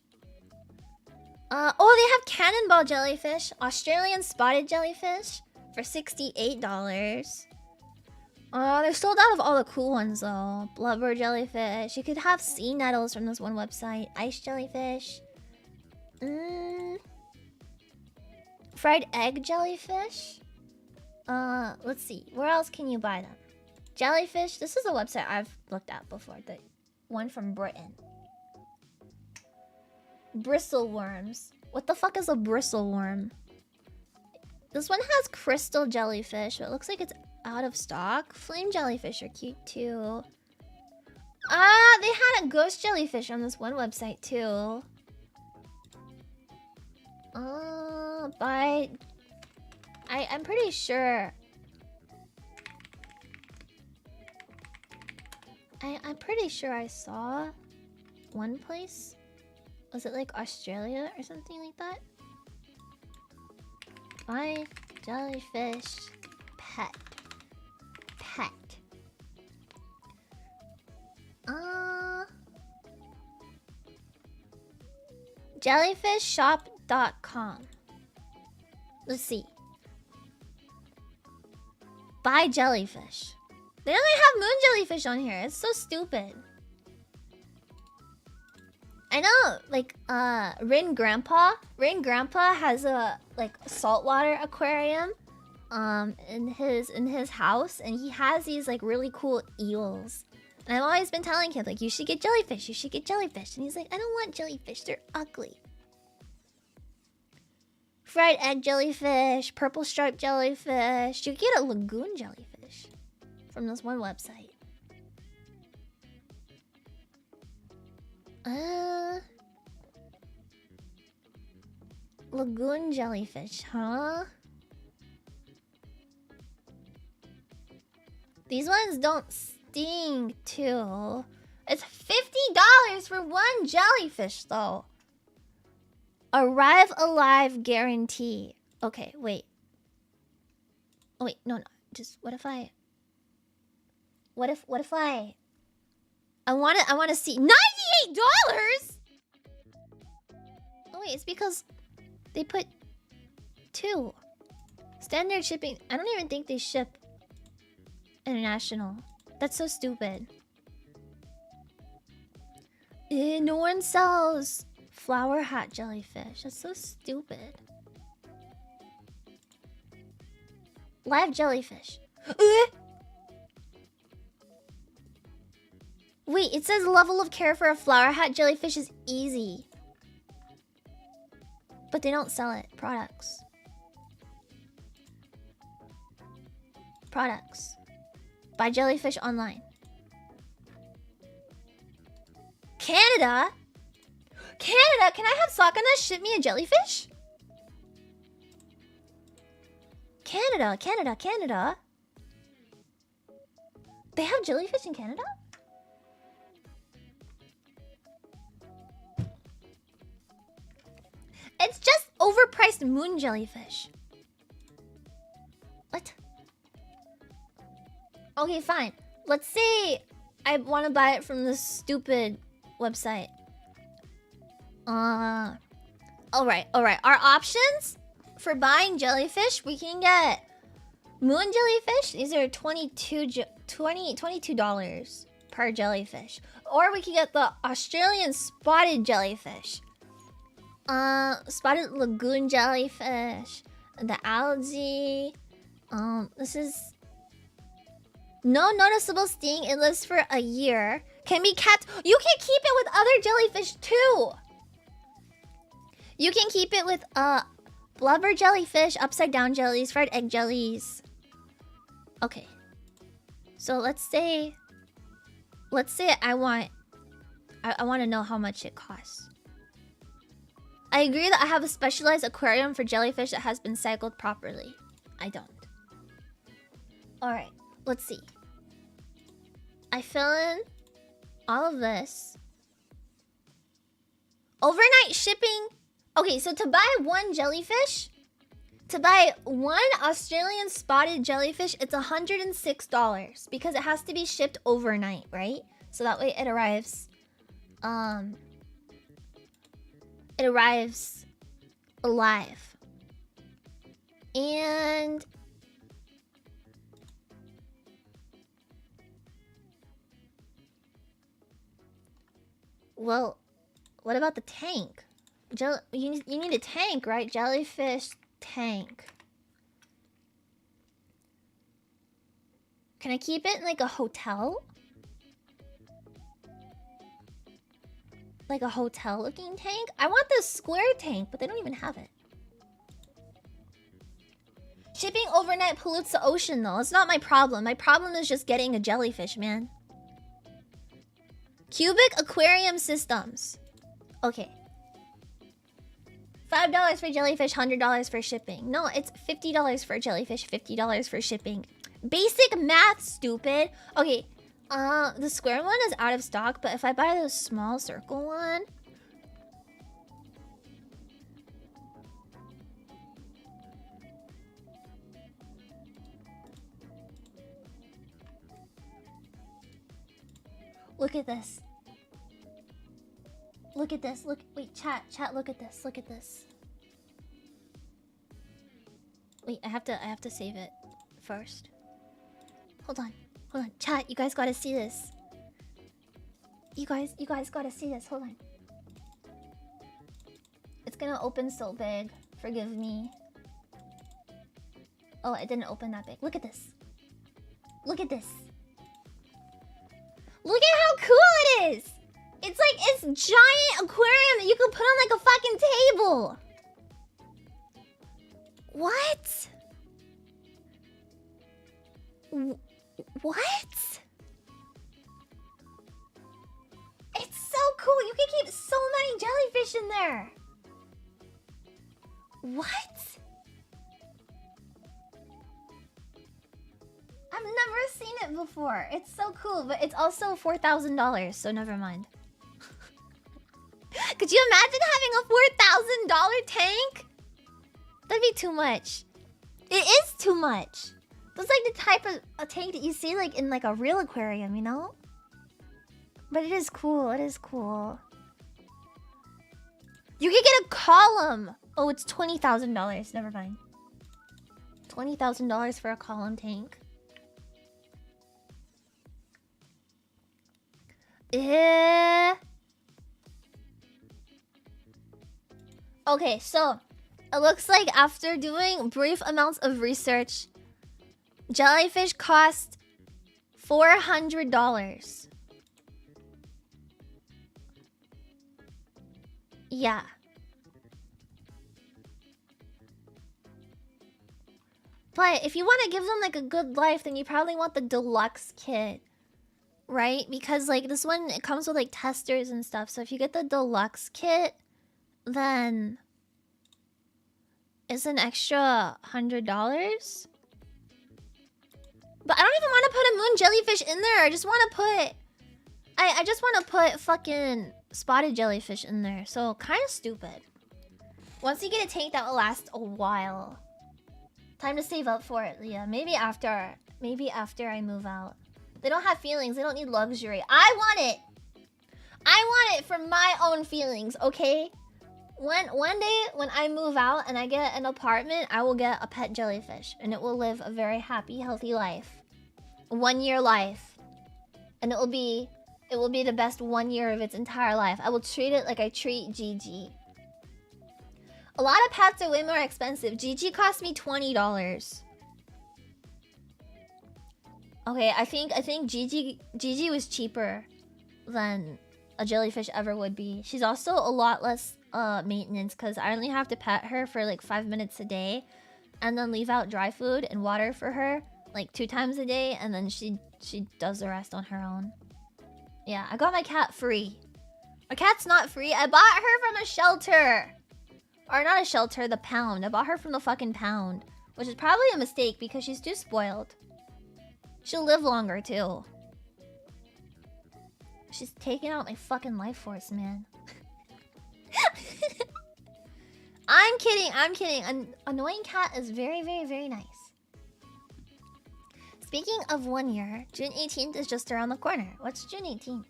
Oh, they have cannonball jellyfish, Australian spotted jellyfish for $68. They're sold out of all the cool ones though. Blubber jellyfish. You could have sea nettles from this one website. Ice jellyfish. Fried egg jellyfish. Let's see. Where else can you buy them? Jellyfish. This is a website I've looked at before. The one from Britain. Bristle worms. What the fuck is a bristle worm? This one has crystal jellyfish, but it looks like it's out of stock. Flame jellyfish are cute too. They had a ghost jellyfish on this one website too. I'm pretty sure. I'm pretty sure I saw one place. Was it like Australia or something like that? Buy jellyfish pet. Jellyfishshop.com. Let's see. Buy jellyfish. They only have moon jellyfish on here. It's so stupid. I know, like, Rin Grandpa has a, like, saltwater aquarium, in his house, and he has these, like, really cool eels. And I've always been telling him, like, you should get jellyfish, and he's like, I don't want jellyfish, they're ugly. Fried egg jellyfish, purple striped jellyfish. You get a lagoon jellyfish from this one website. Lagoon jellyfish, huh? These ones don't sting too. It's $50 for one jellyfish though. Arrive alive guarantee. Okay, wait. Oh wait, no. Just what if I wanna see $98? Oh wait, it's because they put 2. Standard shipping. I don't even think they ship international. That's so stupid. No one sells flower hat jellyfish. That's so stupid. Live jellyfish. Wait, it says level of care for a flower hat jellyfish is easy. But they don't sell it. Products. Buy jellyfish online. Canada? Can I have Sakana ship me a jellyfish? Canada. They have jellyfish in Canada? It's just overpriced moon jellyfish. What? Okay, fine. Let's say I want to buy it from this stupid website. Alright. Our options for buying jellyfish, we can get moon jellyfish. These are $22 per jellyfish. Or we can get the Australian spotted jellyfish. Spotted lagoon jellyfish. The algae. This is no noticeable sting. It lives for a year. Can be kept. You can keep it with other jellyfish too. You can keep it with blubber jellyfish, upside down jellies, fried egg jellies. Okay. So let's say I want to know how much it costs. I agree that I have a specialized aquarium for jellyfish that has been cycled properly. I don't. Alright, let's see. I fill in all of this. Overnight shipping. Okay, so to buy one jellyfish, to buy one Australian spotted jellyfish, it's $106 because it has to be shipped overnight, right? so that way it arrives. It arrives alive. And well, what about the tank? You need a tank, right? Jellyfish tank. Can I keep it in like a hotel? Like a hotel looking tank? I want this square tank, but they don't even have it. Shipping overnight pollutes the ocean though. It's not my problem. My problem is just getting a jellyfish, man. Cubic aquarium systems. Okay. $5 for jellyfish, $100 for shipping. No, it's $50 for jellyfish, $50 for shipping. Basic math, stupid. Okay, the square one is out of stock, but if I buy the small circle one... Look at this. Look at this. Look, wait, chat, look at this. Look at this. Wait, I have to save it first. Hold on. Chat, you guys gotta see this. You guys gotta see this. Hold on. It's gonna open so big. Forgive me. Oh, it didn't open that big. Look at this. Look at this. Look at how cool it is! It's like it's giant aquarium that you can put on like a fucking table. What? What? It's so cool. You can keep so many jellyfish in there. What? I've never seen it before. It's so cool, but it's also $4,000, so never mind. Could you imagine having a $4,000 tank? That'd be too much. It is too much. That's like the type of a tank that you see like in like a real aquarium, you know? But it is cool. It is cool. You can get a column. Oh, it's $20,000. Never mind. $20,000 for a column tank. Okay, so it looks like after doing brief amounts of research, jellyfish cost $400. Yeah. But if you want to give them like a good life, then you probably want the deluxe kit. Right? Because like this one, it comes with like testers and stuff. So if you get the deluxe kit, then it's an extra $100. But I don't even want to put a moon jellyfish in there. I just want to put... I just want to put fucking spotted jellyfish in there. So kind of stupid. Once you get a tank, that will last a while. Time to save up for it, Leah. Maybe after I move out. They don't have feelings. They don't need luxury. I want it. I want it for my own feelings, okay? One day when I move out and I get an apartment, I will get a pet jellyfish and it will live a very happy, healthy life. A 1-year life. And it will be the best 1 year of its entire life. I will treat it like I treat Gigi. A lot of pets are way more expensive. Gigi cost me $20. Okay, I think Gigi was cheaper than a jellyfish ever would be. She's also a lot less maintenance because I only have to pet her for like 5 minutes a day and then leave out dry food and water for her like 2 times a day, and then she does the rest on her own. Yeah, I got my cat free. My cat's not free. I bought her from a shelter. Or not a shelter, the pound. I bought her from the fucking pound, which is probably a mistake because she's too spoiled. She'll live longer, too. She's taking out my fucking life force, man. I'm kidding. An annoying cat is very, very, very nice. Speaking of 1 year, June 18th is just around the corner. What's June 18th?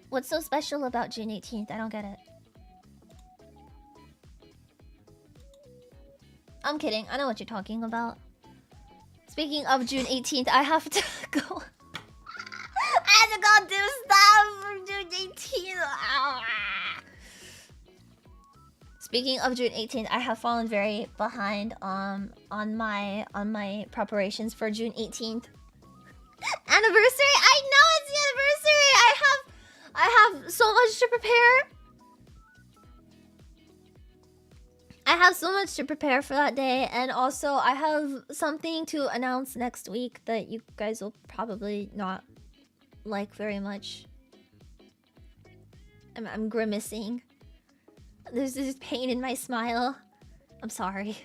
What's so special about June 18th? I don't get it. I'm kidding. I know what you're talking about. Speaking of June 18th, I have to go. I have to go do stuff for June 18th. Speaking of June 18th, I have fallen very behind on my preparations for June 18th anniversary. I know it's the anniversary. I have so much to prepare. I have so much to prepare for that day, and also I have something to announce next week that you guys will probably not like very much. I'm grimacing. There's this pain in my smile. I'm sorry.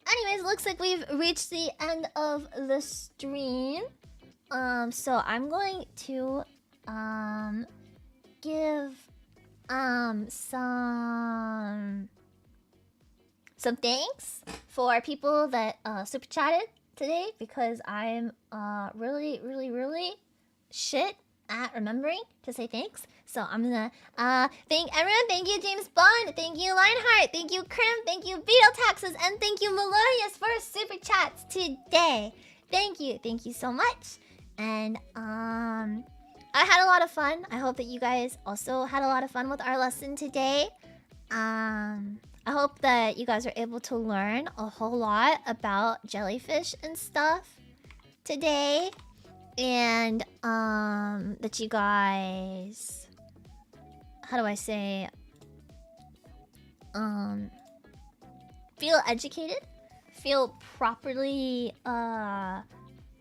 Anyways, looks like we've reached the end of the stream. So I'm going to give some thanks for people that super chatted today, because I'm really shit at remembering to say thanks. So I'm gonna thank everyone. Thank you, James Bond. Thank you, Lionheart. Thank you, Crim. Thank you, Beetle Taxes. And thank you, Melodious, for super chats today. Thank you so much. And I had a lot of fun. I hope that you guys also had a lot of fun with our lesson today. I hope that you guys are able to learn a whole lot about jellyfish and stuff today. And that you guys, how do I say, feel educated, feel properly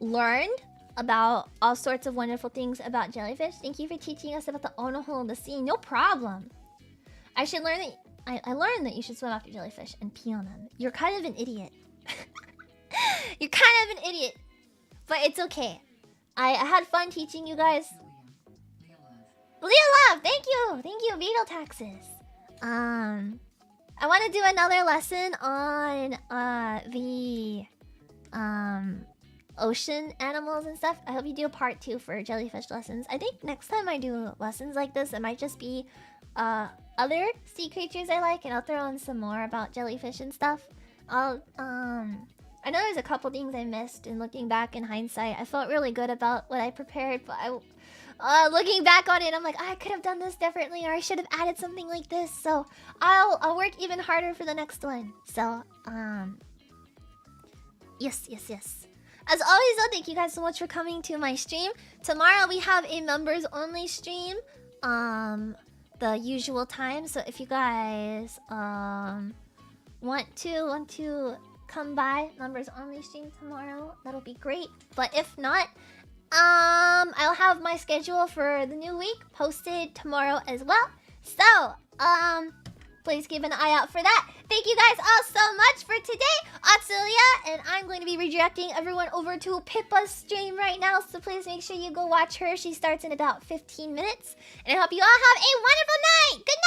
learned about all sorts of wonderful things about jellyfish. Thank you for teaching us about the onohole of the sea. No problem. I should learn that. I learned that you should swim after jellyfish and pee on them. You're kind of an idiot. You're kind of an idiot, but it's okay. I had fun teaching you guys. Leah Love, thank you, Beetle Taxes. I want to do another lesson on the ocean animals and stuff. I hope you do a part 2 for jellyfish lessons. I think next time I do lessons like this, it might just be other sea creatures I like, and I'll throw in some more about jellyfish and stuff. I know there's a couple things I missed, and looking back in hindsight, I felt really good about what I prepared, but looking back on it, I'm like, I could have done this differently, or I should have added something like this. So I'll work even harder for the next one. So yes. As always though, thank you guys so much for coming to my stream. Tomorrow we have a members only stream, the usual time. So if you guys want to come by members only stream tomorrow, that'll be great. But if not, I'll have my schedule for the new week posted tomorrow as well. So please keep an eye out for that. Thank you guys all so much for today. Ashelia, and I'm going to be redirecting everyone over to Pippa's stream right now, so please make sure you go watch her. She starts in about 15 minutes. And I hope you all have a wonderful night. Good night.